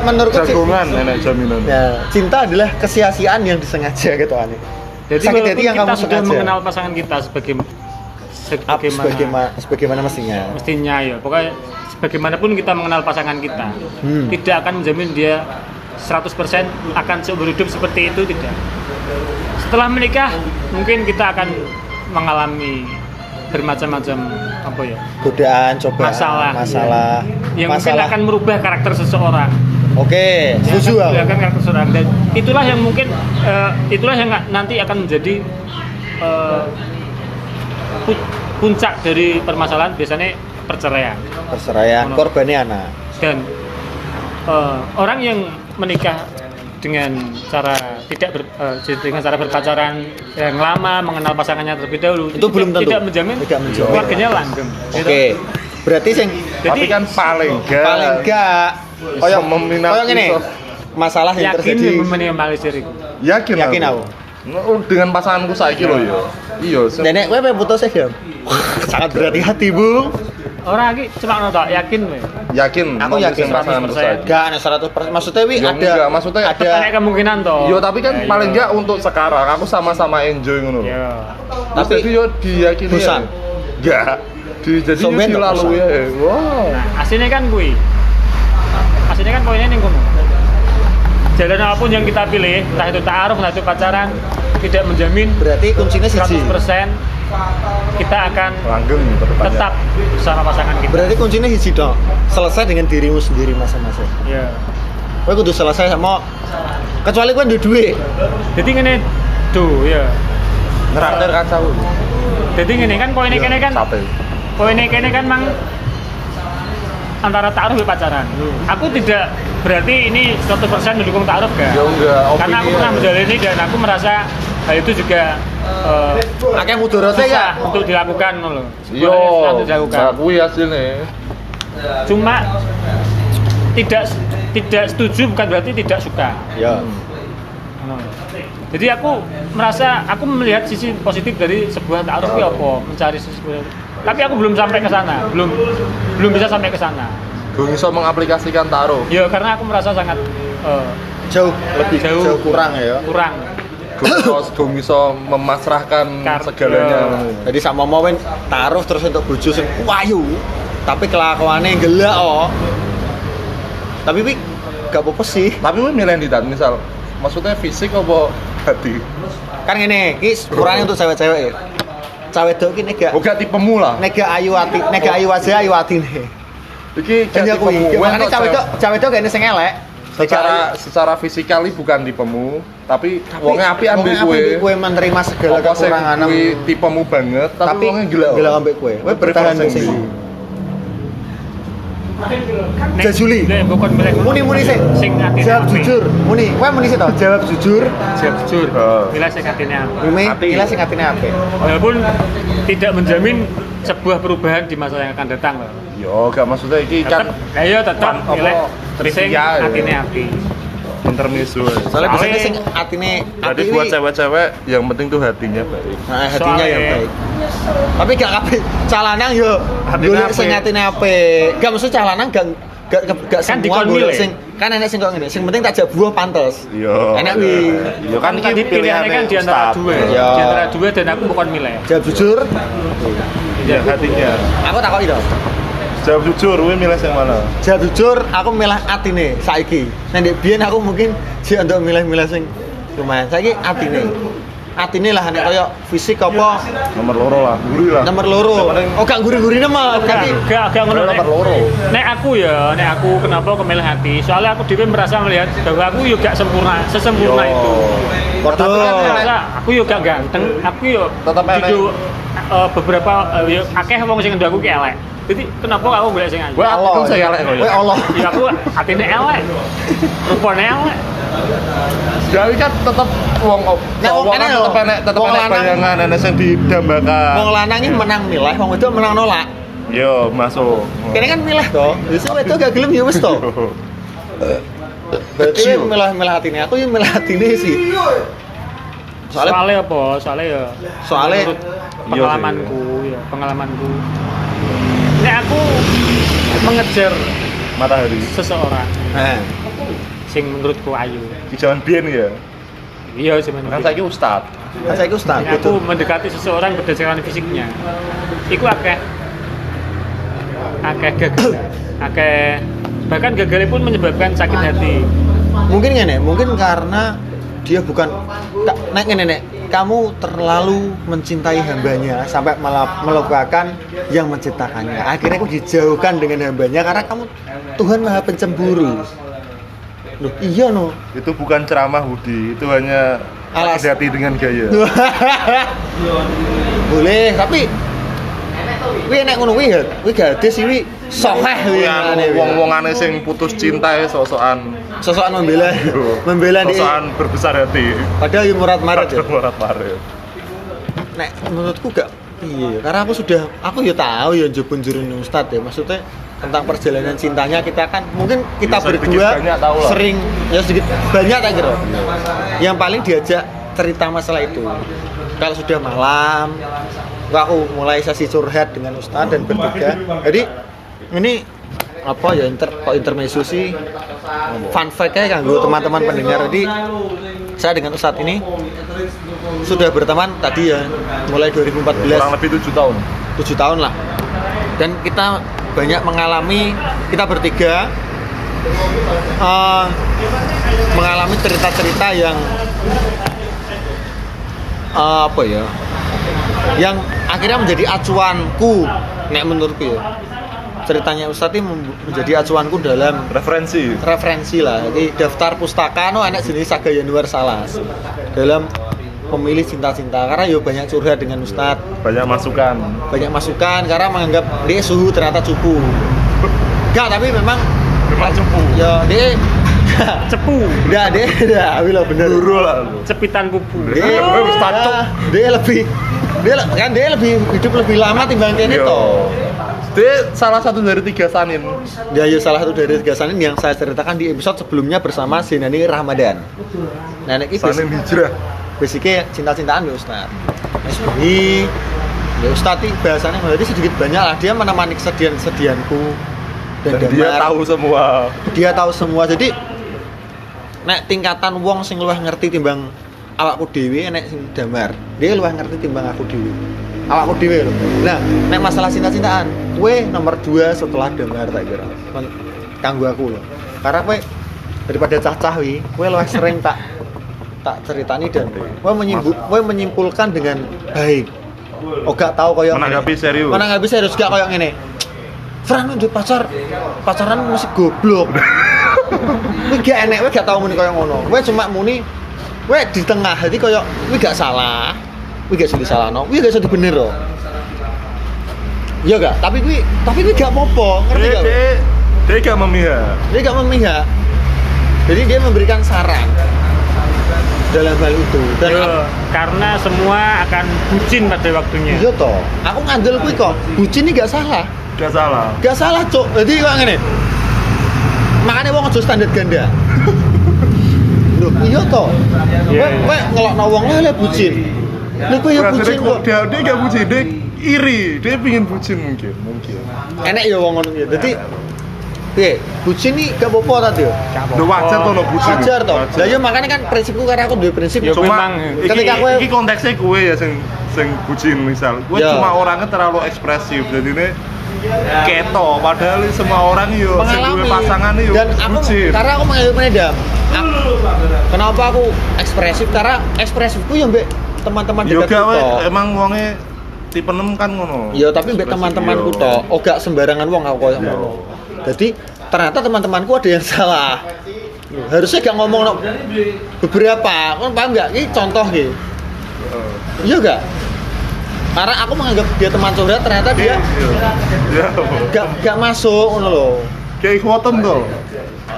menurutku jagongan nenek jaminan. ya, cinta adalah kesia-siaan yang disengaja gitu aneh. Jadi Sakit hati walaupun yang kita kamu sudah sengaja. mengenal pasangan kita Sebagaimana mestinya. mestinya ya, pokoknya bagaimanapun kita mengenal pasangan kita, tidak akan menjamin dia 100% akan seumur hidup seperti itu, tidak. Setelah menikah mungkin kita akan mengalami bermacam-macam apa ya, Godaan, cobaan, masalah. yang mungkin akan merubah karakter seseorang. Oke, setuju aku. Akan karakter seseorang, dan itulah yang mungkin itulah yang nanti akan menjadi puncak dari permasalahan, biasanya perceraian. Perceraian, korbannya anak. Dan orang yang menikah dengan cara dengan cara berpacaran yang lama, mengenal pasangannya terlebih dahulu, Itu belum tentu. tidak menjamin Tidak menjamin. keluarganya langgeng. Oke. Berarti sing Tapi kan paling enggak koyo meminati koyo ngene. Masalah yang yakin terjadi. meminimalisir itu. yakin Aku. Dengan pasanganku saiki lho ya. Iya, Nenek kowe pengen putus ya, sangat berhati-hati, Bu. Orang lagi cuma nonton yakin we. yakin Aku mau yakin sing pasanganku 100%. saiki. Enggak, ada 100%. Maksudnya wi Ya ada enggak, maksudnya ada Ada kemungkinan toh. Yo tapi kan Ya, paling iya. enggak untuk sekarang aku sama-sama enjoy ngono. Ya. Tapi Tapi jadi yo diyakini. bosan? Enggak. Jadi Sampean yo nggak dilalui bosan? ya. Wow. Nah, aslinya kan kuwi. Aslinya kan poinnya ning kono. Jalan apapun yang kita pilih, entah itu ta'aruf, entah itu pacaran, tidak menjamin berarti kuncinya siji. 100% kita akan Langgeng terdepannya. tetap bersama pasangan kita. Berarti kuncinya siji dong. Selesai dengan dirimu sendiri masing-masing. Ya. Kowe kudu selesai sama kecuali kowe duwe duit. Jadi ngene tuh ya. Ngeraktir kacau. Jadi ngene kan poinnya kene kan Sate. poinnya kene kan mang antara ta'aruf dan pacaran. Aku tidak berarti ini 100% mendukung ta'aruf Ya gak? enggak, Karena aku opini pernah ya. menjalani dan aku merasa hal itu juga Akeh mudorote susah ya. untuk dilakukan loh. Yo, Sebenarnya susah untuk dilakukan. gak kuwi asline. Cuma tidak setuju bukan berarti tidak suka. Ya. Jadi aku merasa aku melihat sisi positif dari sebuah ta'aruf ya apa, mencari sisi positif. Tapi aku belum sampai ke sana, belum bisa sampai ke sana. Gue bisa mengaplikasikan taruh. Ya karena aku merasa sangat Jauh lebih jauh kurang ya. kurang. Gue bisa memasrahkan segalanya. Jadi sama mau taruh terus untuk bojo sing wayu, tapi kelakuannya gelak oh. Tapi wi gak apa-apa sih. Tapi gue milih di misal, maksudnya fisik apa hati? Kan ngene, iki ukurannya untuk cewek-cewek ya. Cewek dok iki nek Oh gak tipemu lah. ayu ati, nek ayu aja ayu atine. Iki gak Iya kuwi. tipemu. Makane cewek dok gak sing elek. Secara fisikali bukan tipemu, tapi wonge apian mbek kowe. Kowe menerima segala Apa sing kekurangan. kuwi tipemu banget, tapi wonge gila. Gila ambek kowe. Kowe bertahan Prefer sing sing ndi? Jajuli. Nek bukan milih Muni sih. sing atine Jawab apik. jujur. Muni, kowe muni sih to. Jawab jujur. Jawab jujur. Oh. Milih sing atine apik. Mumi, Hati. gila sing atine apik. Walaupun tidak menjamin sebuah perubahan di masa yang akan datang loh. Yo, gak maksudnya iki kan Ayo tetap apa, milih sing trivia ya. atine apik. intermisu. Soalnya biasanya Soalnya- sing atine Berarti apik buat wi- cewek-cewek yang penting tuh hatinya baik. Nah, hatinya yang Soalnya- baik. Tapi gak kabeh calanang yo Hatine golek apik. sing atine apik. Gak maksud calanang gak Kan semua dikon golek milih. sing kan enek sing kok ngene. Sing penting tak buah pantes. Iya. Enak wi. Iya kan Tadi iki pilihannya kan di antara Ustaz. dua. Iya. Di antara dua dan aku bukan milih. Jawab jujur. Iya hatinya. Aku takoki to. Jawab jujur, kowe milih sing mana? Jawab jujur, aku milih atine saiki. Nek ndek biyen aku mungkin sih untuk milih-milih sing lumayan. Saiki atine. Atine lah nek koyo fisik apa Nomor loro lah, guri lah. nomor loro. Oh gak guri-gurine mah, ganti Gak ngono. Nomor loro. Nek aku kenapa aku milih hati? Soalnya aku dhewe merasa melihat bahwa aku yo gak sesempurna Yo. itu. Padha. Merasa aku yo gak ganteng, aku yo Tetep enek. beberapa yo akeh wong sing ngendho aku ki elek. Jadi kenapa aku golek sing ayu? Kowe aku saya elek kok. Kowe Allah. Ya aku atine elek. Rupane elek. Jadi kan tetep wong Nek wong kan kene lho, tetep wong enek lanang- bayangan enek sing didambakan. Wong lanang iki menang milih, wong wedok menang nolak. Yo, masuk. Kene kan milih to. Wis wedok gak gelem ya wis to. Berarti Kecil. milih atine. Aku yo milih atine sih. Soalnya apa? Soalnya ya Soalnya- menurut pengalamanku. Nek aku mengejar Matahari. seseorang Nah, sing menurutku ayu. Di zaman biyen ya. Iya Kan sebenarnya. saiki ustad. kan saiki ustaz Nek gitu. aku mendekati seseorang berdasarkan fisiknya. Iku akeh gagal. Bahkan gagalnya pun menyebabkan sakit hati. Mungkin ngene, mungkin karena dia bukan nek ngene nek kamu terlalu mencintai hambanya sampai malah melupakan yang menciptakannya. Akhirnya kamu dijauhkan dengan hambanya karena kamu Tuhan Maha Pencemburu. Loh, iya no. Itu bukan ceramah Budi, itu hanya Alas. sakit hati dengan gaya. Boleh, tapi kuwi nek ngono kuwi ya, kuwi gadis iki sokeh kuwi ngene. Wong-wongane sing putus cinta ya sok-sokan Sosokan membela di sok-sokan berbesar hati. padahal yo murat-marit ya. Marat-marit. Nek menurutku gak iya, karena aku ya tahu ya njubun-njurun Ustad ya. Maksudnya tentang perjalanan cintanya kita kan mungkin kita Ya, sedikit berdua banyak tahu lah. sering ya sedikit banyak tak kira. Yang paling diajak cerita masalah itu. Kalau sudah malam, aku mulai sesi curhat dengan Ustad dan bertiga. Jadi ini apa ya intermezzo sih fun fact-nya kanggo teman-teman pendengar. Jadi saya dengan Ustadz ini sudah berteman tadi ya mulai 2014 Kurang lebih 7 tahun. 7 tahun lah, dan kita banyak mengalami, kita bertiga mengalami cerita-cerita yang apa ya, yang akhirnya menjadi acuanku nek menurutku ya. Ceritanya Ustadz ini menjadi acuanku dalam Referensi lah. Jadi daftar pustaka no anak jenis Saga Yanuar Salas dalam memilih cinta-cinta, karena yo banyak curhat dengan Ustadz, banyak masukan karena menganggap dia suhu ternyata cupu. Enggak, tapi memang cupu. ya dia Cepu, enggak dia wilo bener. Luru lah. cepitan kupu. Dia dia lebih hidup lebih lama timbang kene Yo. to. Dia salah satu dari 3 sanin. Ya, salah satu dari 3 sanin yang saya ceritakan di episode sebelumnya bersama Zinani Ramadan. Nah, ini Sanin hijrah. basicnya cinta-cintaan ya Ustadz. Ini ya Ustadz ini bahasanya berarti sedikit banyak lah, dia menemani kesedihan-kesedihanku dan Dia tahu semua. Dia tahu semua. Jadi nek tingkatan wong sing luwih ngerti timbang awakku dhewe, nek sing damar dia luwih ngerti timbang aku dhewe, awakku dhewe lho. Nah, nek masalah cinta-cintaan kowe nomor 2 setelah damar tak kira kanggo aku lho, karena kowe daripada cacah wi kowe luwih sering tak ceritani dan kowe menyimpulkan dengan baik. Oh gak tahu koyo Menanggapi serius gak koyo ngene. Fran ndek pacaran mesti goblok. Kowe gak enek, kowe gak tau muni koyo ngono. Kowe cuma muni kowe di tengah, jadi koyo kowe gak salah. Kowe gak iso disalahno, kowe gak iso dibenerno. Iya gak? Tapi kowe gak apa-apa, ngerti gak? Dia gak memihak. Dia gak memihak. Jadi dia memberikan saran dalam hal itu. Dan Yo, karena semua akan bucin pada waktunya. iya toh, aku ngandel kuwi kok. Bucin ini gak salah. Gak salah. Gak salah, Cuk. Jadi kok ngene. Makanya wong aja standar ganda. Loh, iya toh. Kowe ngelokno wong lha bucin. Lha kowe ya bucin kok. Dia gak bucin, dia iri. Dia pingin bucin mungkin. Enek ya wong ngono ya. Dadi piye? Bucin iki gak apa-apa ta, Dio? Udah wajar toh lo bucin. Wajar toh. Lah ya makanya kan prinsipku karena aku duwe prinsip. Ya, Cuma memang, ketika kowe- iki konteksnya gue ya sing bucin misal. Gue Ya. cuma orangnya terlalu ekspresif. Jadi ini keto padahal semua orang yo sing duwe pasangan yo dan aku bucin. karena aku menedam. Kenapa aku ekspresif? Karena ekspresifku ya mbek teman-teman Yo dekatku gak we, tok. emang wonge tipe 6 kan ngono. Ya tapi mbek teman-temanku Yo. tok, oh gak sembarangan wong aku koyo ngono. Jadi ternyata teman-temanku ada yang salah. Harusnya gak ngomong no, beberapa, kan paham gak? Ini contoh gitu. Iya gak? Karena aku menganggap dia teman curhat, ternyata dia Ya. gak masuk ngono lho. Kayak ikhwatem to.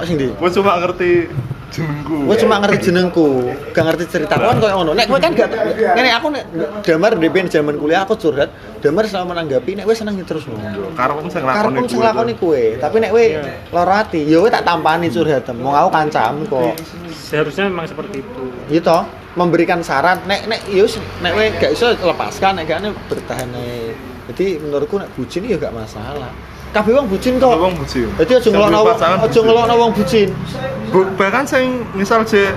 Sing ndi? Gue cuma ngerti jenengku. Gue cuma ngerti jenengku, gak ngerti cerita kan koyo ngono. Nek kowe kan gak ngene aku nek Damar DPN zaman kuliah aku curhat, Damar selalu menanggapi nek kowe seneng terus ngono. Karepmu sing Karepmu lakoni sing lakoni kowe, tapi nek kowe lara ati, ya kowe tak tampani curhat. Wong aku kancamu kok. Seharusnya memang seperti itu. Gitu, memberikan saran nek yus nek kowe gak iso lepaskan, nek gak bertahan ae. Jadi menurutku nek bucin ya gak masalah. Kabeh wong bucin kok. Wong bucin. Jadi aja ngelokno wong bucin. Bahkan sing misal je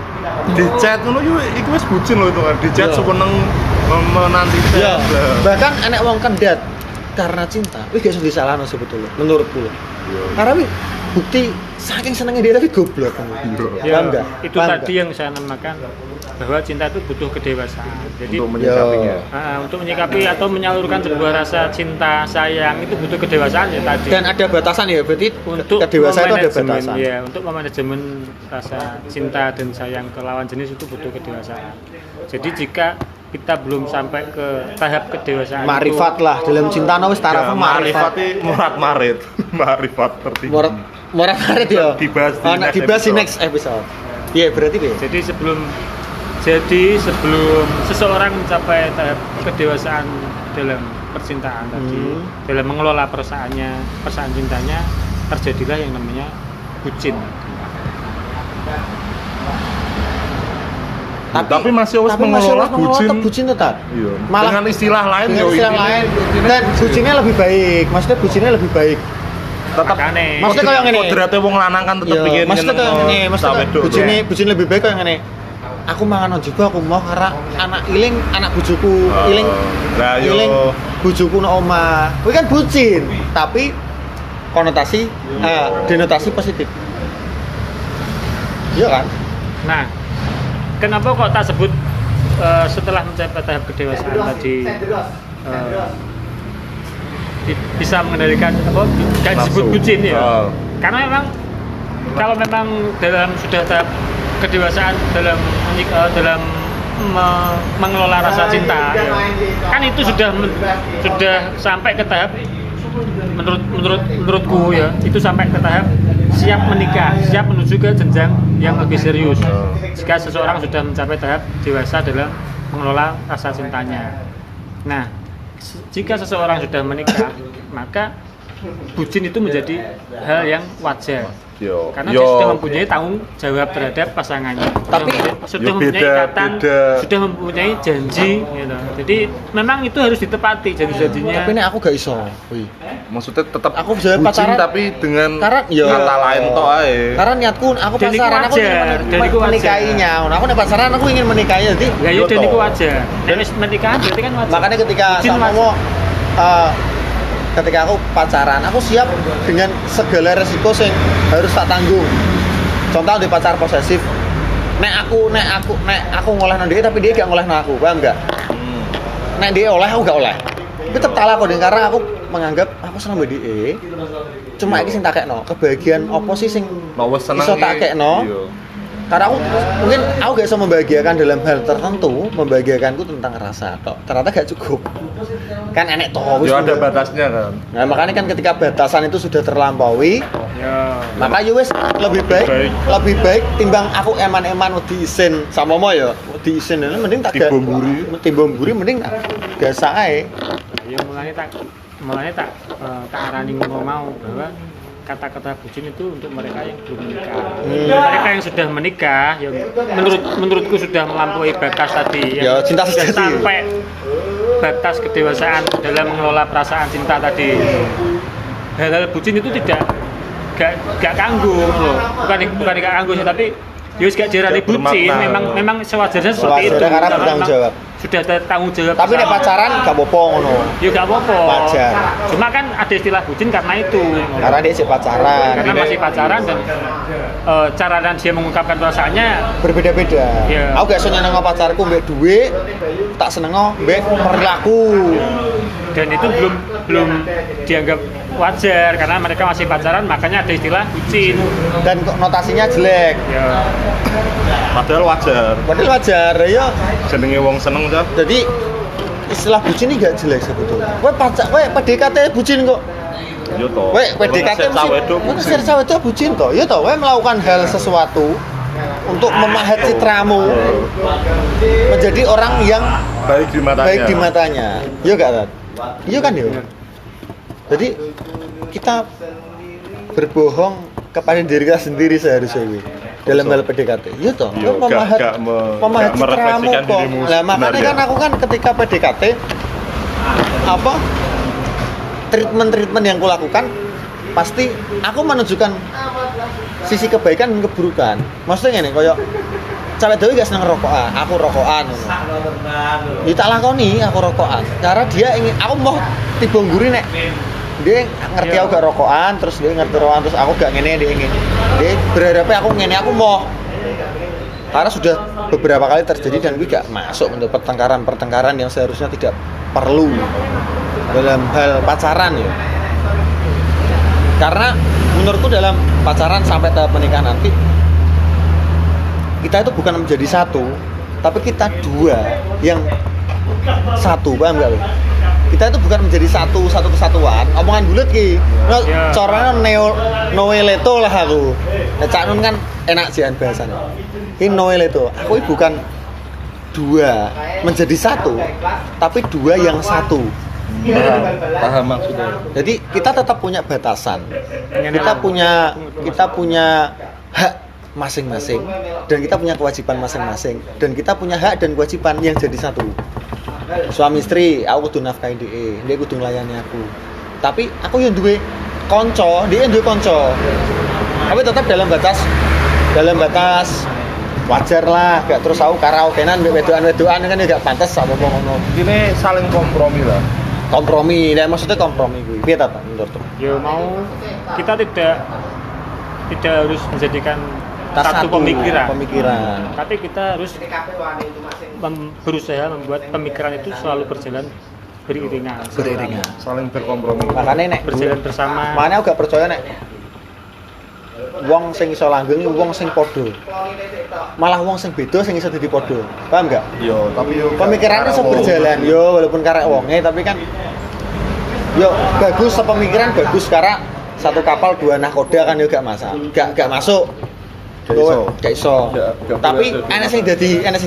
di chat ngono yo iku wis bucin lho itu kan. Di chat Iya. seneng menanti Ya, chat. lah. bahkan enek wong kendat karena cinta. Wih gak iso disalahno sebetulnya menurutku lho. Karena wih bukti saking senengnya dia tapi goblok. Ya, Paham nggak? itu Paham tadi yang saya namakan bahwa cinta itu butuh kedewasaan. Jadi Untuk menyikapinya. untuk menyikapi atau menyalurkan sebuah rasa cinta sayang itu butuh kedewasaan ya tadi. Dan ada batasan ya, berarti Untuk kedewasaan itu ada memanajemen, batasan. ya, untuk memanajemen rasa cinta dan sayang ke lawan jenis itu butuh kedewasaan. Jadi jika kita belum sampai ke tahap kedewasaan Marifat lah dalam cinta wis tarafnya marifat. Marifat murad marit. Marifat tertinggi. Morat marit ya. Dibahas di next dibahas di episode. next episode. Iya, berarti ya. Jadi sebelum seseorang mencapai tahap kedewasaan dalam percintaan tadi, dalam mengelola perasaan cintanya, terjadilah yang namanya bucin. Tapi masih harus tapi mengelola bucin. tetap bucin tetap. Iya. Malah Dengan istilah lain dengan yo istilah ini. lain dan bucinnya lebih baik. Maksudnya bucinnya lebih baik. Tetap Makanya. Maksudnya kayak ngene. Kodratnya wong lanang kan tetep Iya, pengen maksudnya kayak ngene, maksudnya wedok. bucin lebih baik kayak ngene. Aku mangan juga aku mau karena anak bujuku iling lah yo. iling bujuku nang omah. Kuwi kan bucin, tapi konotasi denotasi positif. Iya kan? Nah, kenapa kok tak sebut setelah mencapai tahap kedewasaan tadi bisa mengendalikan apa? Gak disebut Nafsu. bucin ya. Oh. Karena memang kalau memang sudah tahap kedewasaan dalam mengelola rasa cinta, ya, kan itu sudah sampai ke tahap menurutku ya, itu sampai ke tahap siap menikah, siap menuju ke jenjang yang lebih serius. Jika seseorang sudah mencapai tahap dewasa dalam mengelola rasa cintanya. Nah, jika seseorang sudah menikah, maka bucin itu menjadi hal yang wajar. Yo. Karena dia sudah mempunyai tanggung jawab terhadap pasangannya. Tapi, sudah yo mempunyai beda- ikatan, beda. sudah mempunyai janji, gitu. Jadi memang itu harus ditepati janji-janjinya. Tapi ini aku gak iso. Wih. Maksudnya tetap Aku bisa bucin pacaran tapi dengan karena yo kata lain tok ae. Karena niatku aku Dan itu pacaran aku wajar, ingin dan itu wajar. menikahinya. Aku nek pacaran aku ingin menikahi jadi Ya Yo, dan toh. itu wajar. Dan menikah berarti kan wajar. makanya ketika Bucin sama wajar. mau ketika aku pacaran aku siap dengan segala resiko yang harus tak tanggung. Contoh di pacar posesif. Nek aku ngoleh nang dia tapi dia gak ngoleh nang aku, paham enggak? Nek dia oleh aku gak oleh. Tapi tetep tak lakoni karena aku menganggap aku seneng mbek dia. Cuma iki sing tak kekno, kebahagiaan opo sih sing Mau wis seneng. iso tak kekno? Iya. Karena aku mungkin aku gak bisa membahagiakan dalam hal tertentu, membahagiakanku tentang rasa tok. Ternyata gak cukup. Kan enek toh wis. Yo ada batasnya kan. Nah, makanya kan ketika batasan itu sudah terlampaui, Ya. maka yo wis lebih baik timbang aku eman-eman wedi isin sama mo ya. Wedi isin mending tak Timbang mburi. Timbang mburi mending biasa ae. Ya mulanya tak arani ngomong mau bahwa kata-kata bucin itu untuk mereka yang belum menikah. Mereka yang sudah menikah, yang menurutku sudah melampaui batas tadi, Ya, cinta sudah sejati. sampai batas kedewasaan dalam mengelola perasaan cinta tadi. Hal-hal bucin itu gak kanggung loh, bukan gak kanggung sih, tapi yus gak jarang bucin, bermakna. memang sewajarnya seperti itu. Sewajarnya karena Memang bertanggung jawab. sudah ada tanggung jawab. Tapi nek bersama. pacaran gak apa-apa ngono. Ya gak apa-apa. Wajar. Cuma kan ada istilah bucin karena itu. Karena dia sih pacaran. Karena masih pacaran dan cara dan dia mengungkapkan perasaannya Berbeda-beda. Iya. Aku gak seneng pacarku mbek duit, tak seneng mbek perilaku. dan itu belum dianggap wajar karena mereka masih pacaran, makanya ada istilah bucin. Dan kok notasinya jelek. Ya, Padahal wajar. Padahal wajar ya. Jenenge wong seneng ta. Jadi istilah bucin ini gak jelek sebetulnya. Kowe PDKT bucin kok. Yo to. Kowe PDKT mesti itu bucin toh. Ya toh, kowe melakukan hal sesuatu untuk memahat citramu menjadi orang yang baik di matanya. baik di matanya. Iya gak, Rat? Iya kan, yo. Jadi kita berbohong kepada diri kita sendiri seharusnya ini dalam hal PDKT. Iya toh, Yo, kowe memahat gak citramu merefleksikan kok. dirimu Lah makanya sebenarnya. kan aku kan ketika PDKT apa treatment yang kulakukan pasti aku menunjukkan sisi kebaikan dan keburukan. Maksudnya ngene koyo cewek dhewe gak seneng rokokan, aku rokokan ngono. Ya tak lakoni aku rokokan. Karena dia ingin aku mau tiba ngguri nek dia ngerti aku gak rokokan, terus dia ngerti rokokan, terus aku gak ngene, dia ingin dia berharapnya aku ngene, aku mau. Karena sudah beberapa kali terjadi dan gue gak masuk untuk pertengkaran yang seharusnya tidak perlu dalam hal pacaran ya. Karena menurutku dalam pacaran sampai tahap menikah nanti kita itu bukan menjadi satu, tapi kita dua yang satu, paham gak lo? Kita itu bukan menjadi satu kesatuan. Omongan bulat ki. No, Ya. coranya noeleto lah aku. Nah, Cak Nun kan enak sih bahasanya. Ini noeleto. Aku ini bukan dua menjadi satu, tapi dua yang satu. Paham maksudnya. Jadi kita tetap punya batasan. Kita punya hak masing-masing dan kita punya kewajiban masing-masing dan kita punya hak dan kewajiban yang jadi satu. Suami istri, aku kudu nafkahi dia kudu nglayani aku. Tapi aku yang duwe konco, dia yang duwe konco. Tapi tetap dalam batas wajar lah, gak terus aku karaokean mbek wedoan kan gak pantas sama ngono. Ini saling kompromi lah. Kompromi, nah maksudnya kompromi kuwi. Piye ta, Pak, menurutmu? ya mau kita tidak harus menjadikan satu pemikiran. Tapi kita harus berusaha membuat pemikiran itu selalu berjalan beriringan. Saling berkompromi. Makanya nek Berjalan bersama. makanya aku gak percaya nek wong sing iso langgeng iku wong sing padha. Malah wong sing beda sing iso dadi padha. Paham gak? Yo, tapi yo Pemikirannya iso berjalan yo walaupun karek wonge tapi kan yo bagus sepemikiran bagus karena satu kapal dua nahkoda kan yo gak masuk. Gak iso. Tapi enek sing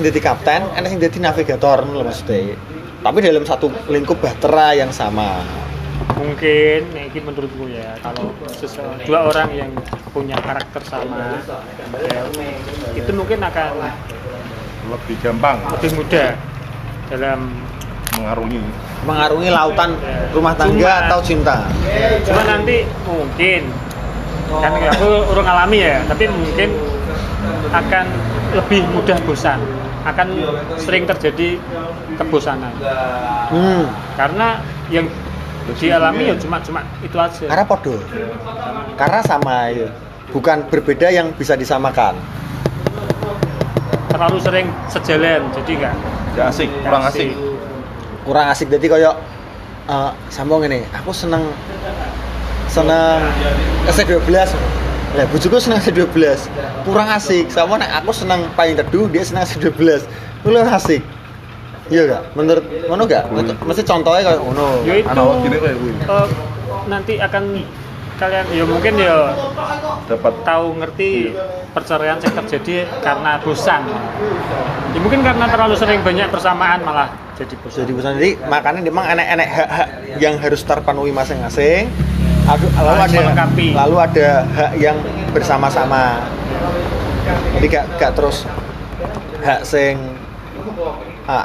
dadi kapten, enek sing dadi navigator ngono lho maksudnya. Tapi dalam satu lingkup bahtera yang sama. Mungkin ini menurutku ya, kalau dua orang yang punya karakter sama ya, itu mungkin akan lebih gampang lebih mudah dalam mengarungi Lautan rumah tangga atau cinta. cuma nanti mungkin kan aku urung alami ya, tapi mungkin akan lebih mudah bosan, akan sering terjadi kebosanan karena yang dialami ya cuma itu aja. Karena podo. Karena sama ya. Bukan berbeda yang bisa disamakan. Terlalu sering sejalan, jadi gak asik, kurang asik. Kurang asik jadi koyo sambung ini. Aku seneng SC12. Lah bojoku seneng SC12. Kurang asik. Sama nek aku seneng payung teduh, dia seneng SC12. Lu asik. Iya gak? Menurut ngono gak? Mesti contohnya kayak ngono. ya itu Gini kayak gue. nanti akan kalian ya mungkin ya Dapat tahu ngerti perceraian yang terjadi karena bosan. Ya mungkin karena terlalu sering banyak bersamaan malah jadi bosan. Jadi bosan. Jadi makanya memang enek hak-hak yang harus terpenuhi masing-masing. Lalu ada hak yang bersama-sama. Jadi gak terus hak sing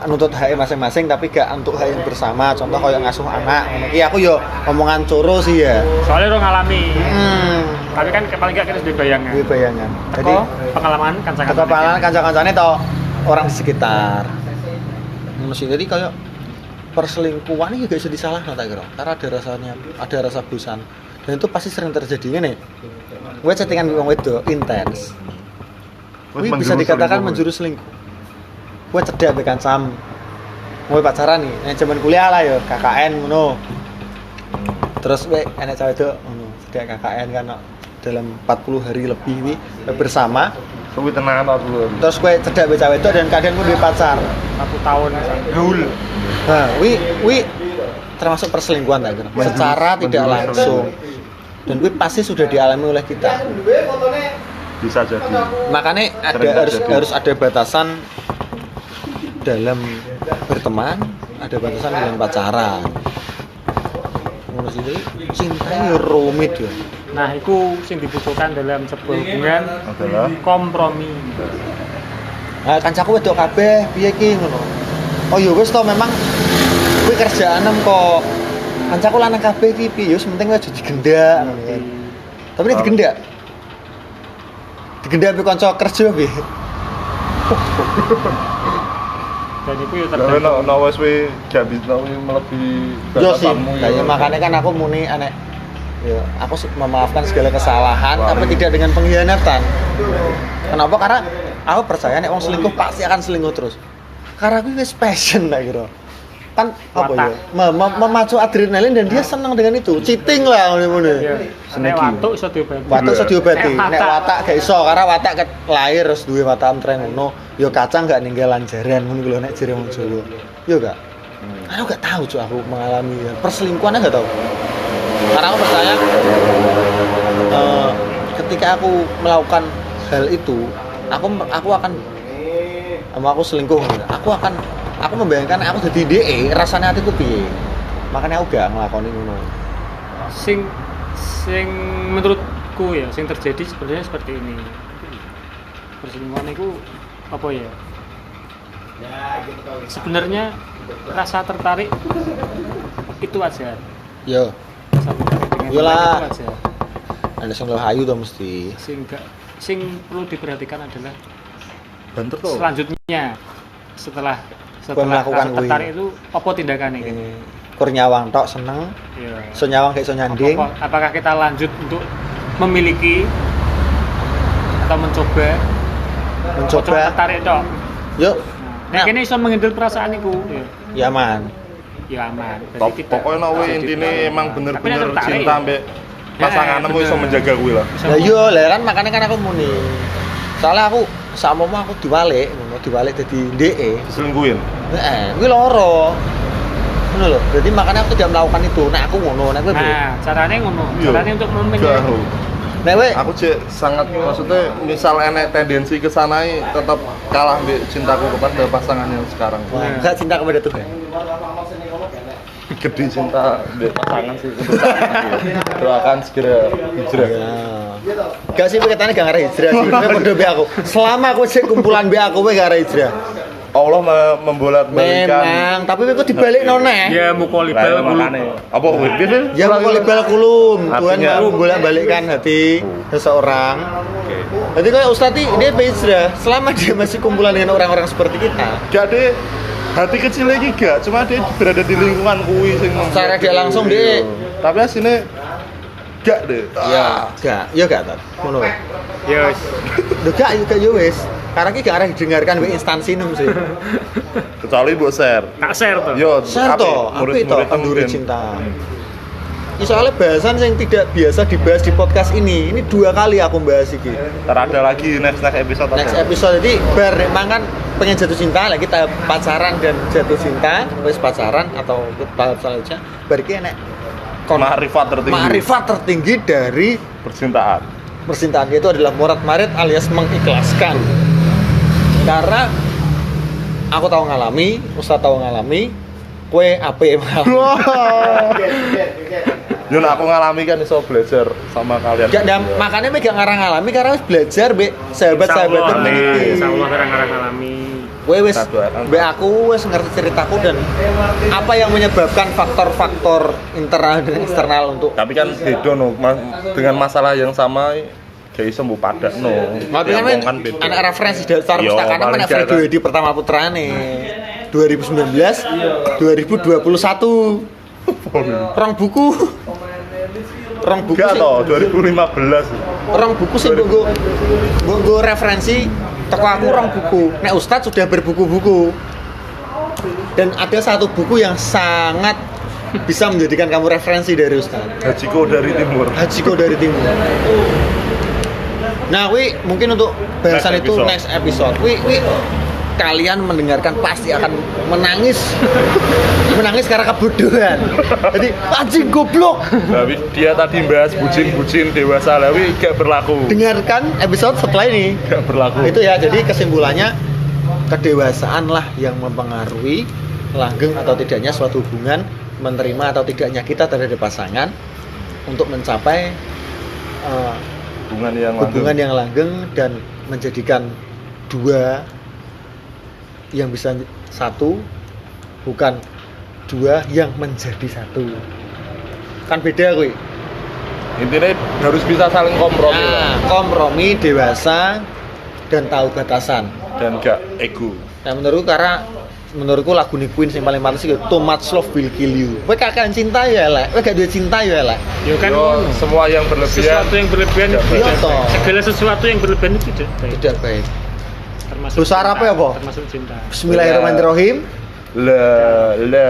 nuntut hak masing-masing tapi gak untuk hak yang bersama. Contoh kayak ngasuh anak. Iki aku yo omongan coro sih ya. Soalnya lo ngalami. Tapi kan paling gak kita sudah bayangan. Gue bayangan. Jadi pengalaman atau pengalaman kanca-kancane atau orang di sekitar. Ngono sih. Jadi kayak perselingkuhan ini gak bisa disalahkan tak kira. Karena ada rasa bosan. Dan itu pasti sering terjadi ngene. Gue chattingan wong wedok intens. Kuwi bisa dikatakan menjurus selingkuh. Gue cedak mbek kancam. Gue pacaran nih, yang zaman kuliah lah ya, KKN ngono. Terus gue enek cewek itu ngono, cedak KKN kan dalam 40 hari lebih wi bersama. Kuwi tenan apa dulu. Terus gue cedak mbek cewek itu dan kadang gue duwe pacar. 1 tahun gaul. Nah, wi termasuk perselingkuhan tak kira. Secara tidak langsung. Dan gue pasti sudah dialami oleh kita. Bisa jadi. Makanya harus ada batasan dalam berteman, ada batasan dalam pacaran. Ngono sih, cinta ini rumit ya. Nah, itu yang dibutuhkan dalam sebuah hubungan Adalah kompromi. Nah, kancaku wedok kabeh piye ki ngono. Oh ya wis to memang kuwi kerjaanem kok. Kancaku lanang kabeh ki piye ya penting aja digendak ngono kan. Tapi nek digendak. Digendak pe kanca kerja piye? Dan itu ya tapi tergantung. wis we gak bisa melebihi Yo sih, batasanmu kayak makanya kan aku muni aneh. Ya, aku memaafkan segala kesalahan tapi tidak dengan pengkhianatan. Kenapa? Karena aku percaya nek wong selingkuh pasti akan selingkuh terus. Karena aku wis passion lah kira. Kan apa ya? Memacu adrenalin dan dia senang dengan itu. Cheating lah ngono-ngono. Nek watuk iso diobati. Watak iso diobati. Nek Nek watak gak iso karena watak lahir terus duwe watak antren ngono. Ya kacang gak ninggalan jaran ngono lho nek jare wong Jawa. Yo gak. Aku gak tahu cuk aku mengalami perselingkuhan gak tahu. Karena aku percaya ketika aku melakukan hal itu, aku selingkuh. Aku membayangkan aku jadi DE, rasanya hatiku piye. Makanya aku gak ngelakoni ngono. Sing menurutku ya, sing terjadi sebenarnya seperti ini. Perselingkuhan itu apa ya? Sebenarnya rasa tertarik itu aja. Yo, Rasa tertarik dengan Yolah. itu aja. ada sing luwih ayu to mesti. Sing perlu diperhatikan adalah banter tuh. selanjutnya setelah melakukan rasa tertarik itu apa tindakannya gitu. Kur nyawang tok seneng, Iya. so nyawang kayak so nyanding. Apakah kita lanjut untuk memiliki atau mencoba tertarik tok? Yuk, Nah, kene iso menghandle perasaan iku. ya man. Ya aman. Jadi kita Pokoknya nawe jadi intine tahu. emang Tapi nek bener-bener tertarik, cinta mbek pasanganmu iso bener. menjaga kuwi lah. Bisa Lah yo, lah kan makanya kan aku muni. Soalnya aku sama aku diwalik, ngono diwalik dadi DE. Diselingkuhin. Kuwi loro. Ngono lho. Jadi makanya aku tidak melakukan itu. Nek aku ngono, nek kowe piye? Nah, caranya ngono. Iya. Caranya untuk Jauh. Nek kowe Aku cek sangat maksudnya misal enek tendensi ke sana tetap kalah mbek cintaku kepada pasangan yang sekarang. enggak cinta kepada Tuhan. Gede cinta mbek pasangan sih. Doakan segera hijrah. Ya. Gak sih ketane gak arah hijrah sih. Kowe padha mbek aku. Selama aku sik kumpulan mbek aku kowe gak arah hijrah. Allah membolak-balikan. Memang, tapi kok dibalik noneh. ya mukolibal Apa kuwi? Ya qalibal kulum, Tuhan Artinya- mau bolak-balikkan hati seseorang. Jadi kayak Ustadz ini hijrah, selama dia masih kumpulan dengan orang-orang seperti kita, Gak deh, hati kecil lagi gak, cuma dia berada di lingkungan kuwi sing secara dia langsung dia, tapi aslinya gak deh. ya gak tak, ngono. ya Lho gak ya wis. Karena ki gak arah didengarkan di instansi nem sih. Kecuali buat share. tak share tuh. Yo, Share to, apa itu kenduri cinta. Soalnya bahasan yang tidak biasa dibahas di podcast ini 2 kali aku bahas iki. Ntar ada lagi next episode. Next episode jadi bar memang kan pengen jatuh cinta lah kita pacaran dan jatuh cinta, wis pacaran atau tahap selanjutnya bar iki enek ma'rifat tertinggi dari percintaan. percintaan itu adalah murat marit alias mengikhlaskan. Karena aku tahu ngalami, Ustaz tahu ngalami, kue ape ngalami. Yo aku ngalami kan iso belajar sama kalian. Gak dan makanya gak ngarang ngalami karena wis belajar be sahabat-sahabat Insya temen Allah, iki. insya Allah kadang-kadang alami. Kue wis Satu akan. be aku wis ngerti ceritaku dan apa yang menyebabkan faktor-faktor internal dan eksternal untuk Tapi kan beda no, dengan masalah yang sama gak iso mbok padakno. tapi kan beda. anak referensi dasar Yo, pustaka kan paling Freddy gak, Wedi pertama putrane. 2019 2021 rong buku Gak sing toh 2015. rong buku sing nggo referensi teko aku rong buku. Nek Ustadz sudah berbuku-buku. Dan ada satu buku yang sangat bisa menjadikan kamu referensi dari Ustadz. Hachiko dari Timur. Hachiko dari Timur. Nah, mungkin untuk bahasan Next itu episode. next episode. Kalian mendengarkan pasti akan menangis. Menangis karena kebodohan. Jadi, anjing goblok. Tapi dia tadi bahas bucin-bucin dewasa, tapi gak berlaku. Dengarkan episode setelah ini. Gak berlaku. Itu ya, jadi kesimpulannya kedewasaan lah yang mempengaruhi langgeng atau tidaknya suatu hubungan, menerima atau tidaknya kita terhadap pasangan untuk mencapai hubungan yang langgeng dan menjadikan dua yang bisa satu, bukan dua yang menjadi satu. Kan beda kuwi. Intinya harus bisa saling kompromi lah. Nah, kompromi, dewasa dan tahu batasan. Dan gak ego. Nah, menurutku lagu nih Queen yang paling pantas itu Too Much Love Will Kill You. Kowe kakak cinta ya elek, kowe gak duwe cinta ya elek. Ya kan Yo, semua yang berlebihan. sesuatu yang berlebihan itu Iya, tidak toh. baik. Segala sesuatu yang berlebihan itu tidak baik. Tidak baik. Termasuk Bahasa Arab cinta, ya, apa? Termasuk cinta. Bismillahirrahmanirrahim. La. La.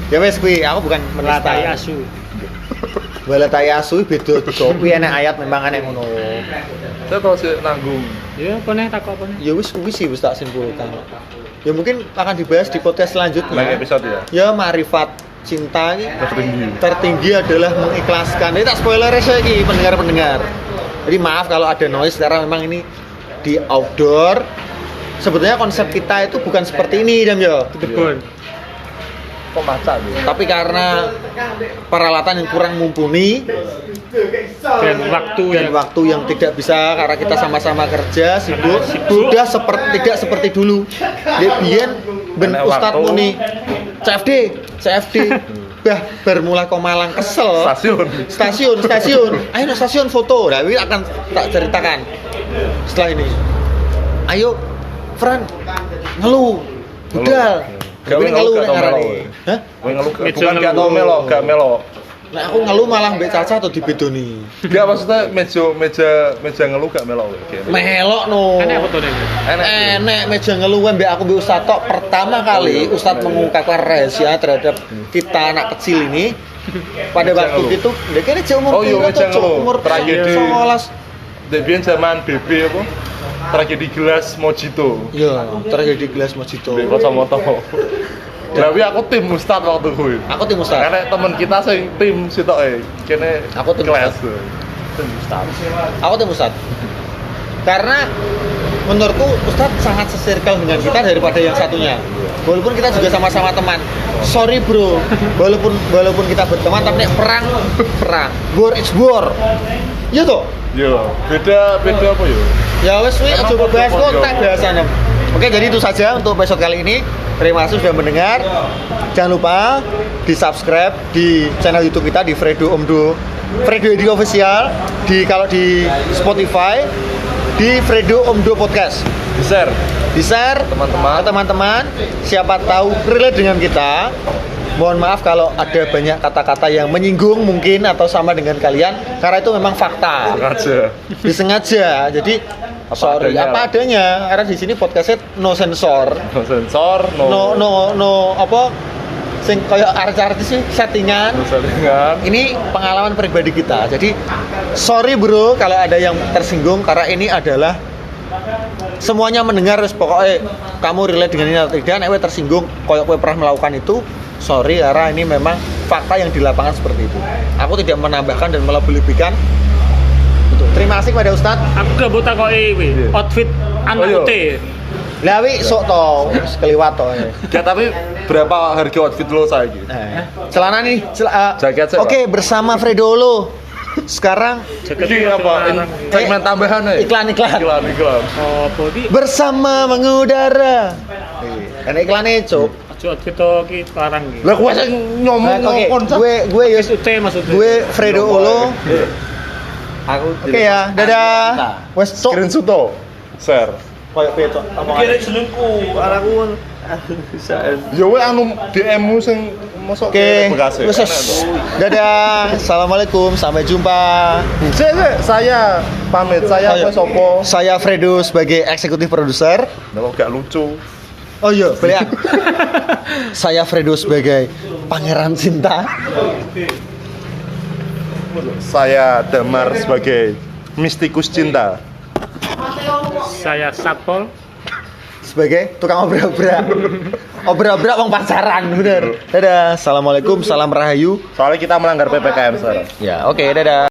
Ya wes kuwi, aku bukan Melatai menista. asu. Wala tayasu beda kopi enek ayat memang enek ngono. Saya tau sih nanggung. Ya, apa nih takut apa nih? Ya wis kuwi sih wis tak simpulkan. Ya mungkin akan dibahas di podcast Lain selanjutnya. episode ya. Ya marifat cinta ini Tertinggi. adalah mengikhlaskan. Ini tak spoiler saya iki pendengar-pendengar. Jadi maaf kalau ada noise karena memang ini di outdoor. Sebetulnya konsep kita itu bukan seperti ini, Dam yo. Debon. Kok maca tuh? Tapi karena peralatan yang kurang mumpuni Dan waktu yang tidak bisa karena kita sama-sama kerja sibuk, sudah tidak seperti dulu. Dek biyen ben Enak Ustadz waktu. muni CFD bah bermula kok Malang kesel stasiun ayo no stasiun foto. Nah ini akan tak ceritakan setelah ini. Ayo Fran ngeluh budal. Gawe Tapi ngeluh ngeluh gak nek tau ngarani. melo. Hah? Kowe ngeluh Meja bukan gak tau ngeluh. gak melo. Nah aku ngeluh malah mbek Caca atau dibedoni. Gak maksudnya meja ngeluh gak melo kayak. Melok no. Kan apa tuh nih? Enek meja ngeluh mbek aku mbek Ustadz tok pertama kali Ustadz mengungkapkan rahasia terhadap kita anak kecil ini pada Meja waktu ngeluh. itu dia kira cek umur Oh iya, piro meja toh, Cuk? ngeluh. Umur Tragedi. 19. Debian zaman BB apa? Tragedi gelas Mojito. Iya, tragedi gelas mojito. Di kacamata. Tapi aku tim Ustad waktu kuwi. Aku tim Ustadz. Karena teman kita sing tim sitoke kene Aku tim kelas. Ustad. Tim Ustad. Aku tim Ustadz. Karena menurutku Ustadz sangat sesirkel dengan kita daripada yang satunya. Walaupun kita juga sama-sama teman. Sorry bro, walaupun kita berteman tapi nek perang. War is war. Iya toh? Yo, beda apa yo? Ya wes wih, Emang coba bahas podo-podo. kontak bahasanya. Oke, jadi itu saja untuk episode kali ini. Terima kasih sudah mendengar. Jangan lupa di-subscribe di channel YouTube kita di Fredo Edi Official, kalau di Spotify di Fredo Omdo Podcast. Di-share Di-share teman-teman. ke teman-teman, siapa tahu relate dengan kita. Mohon maaf kalau ada banyak kata-kata yang menyinggung mungkin atau sama dengan kalian karena itu memang fakta. Sengaja. Disengaja. Jadi sorry adanya. apa adanya karena di sini podcastnya no sensor. No sensor, No apa sing kayak artis-artis sih settingan. no saringan. Ini pengalaman pribadi kita. Jadi sorry bro kalau ada yang tersinggung karena ini adalah semuanya mendengar wis pokoknya kamu relate dengan ini atau tidak, nek kowe tersinggung koyo kowe pernah melakukan itu, sorry karena ini memang fakta yang di lapangan seperti itu. Aku tidak menambahkan dan melebih-lebihkan. Terima kasih kepada Ustadz. Aku gak buta kok Iya. outfit anak Oh, iya. putih. Lah wi sok to, wis keliwat to. Ya tapi berapa harga outfit lo saiki? Celana nih, Jaket saya, oke, bersama Fredolo. Sekarang Ini apa? Segmen tambahan ya? iklan-iklan. Iklan. Oh, body. Bersama mengudara. Kan iklannya, Cuk. Aja outfit to ki larang ki. Lah kowe sing nyomong Oke, konsep. gue ya Maksudnya. gue Fredo Olo. Aku Oke ya, dadah. Wes Cuk. Screen suto. Share. Kayak becok Kira omongan. selingkuh, anakku kan. Ya weh anu DM-mu sing mosok Oke, Bekasi. wes. Dadah. Assalamualaikum, sampai jumpa. Cek, saya pamit. Saya Ayo. apa sopo? Saya Fredo sebagai eksekutif produser. Kalau gak lucu. Oh iya, belian. Saya Fredo sebagai pangeran cinta. Saya Damar sebagai mistikus cinta. Saya Satpol. Sebagai tukang obrak-obrak. Obrak-obrak wong pacaran, bener. Dadah. Assalamualaikum, salam rahayu. Soalnya kita melanggar PPKM sekarang. Ya, oke, dadah.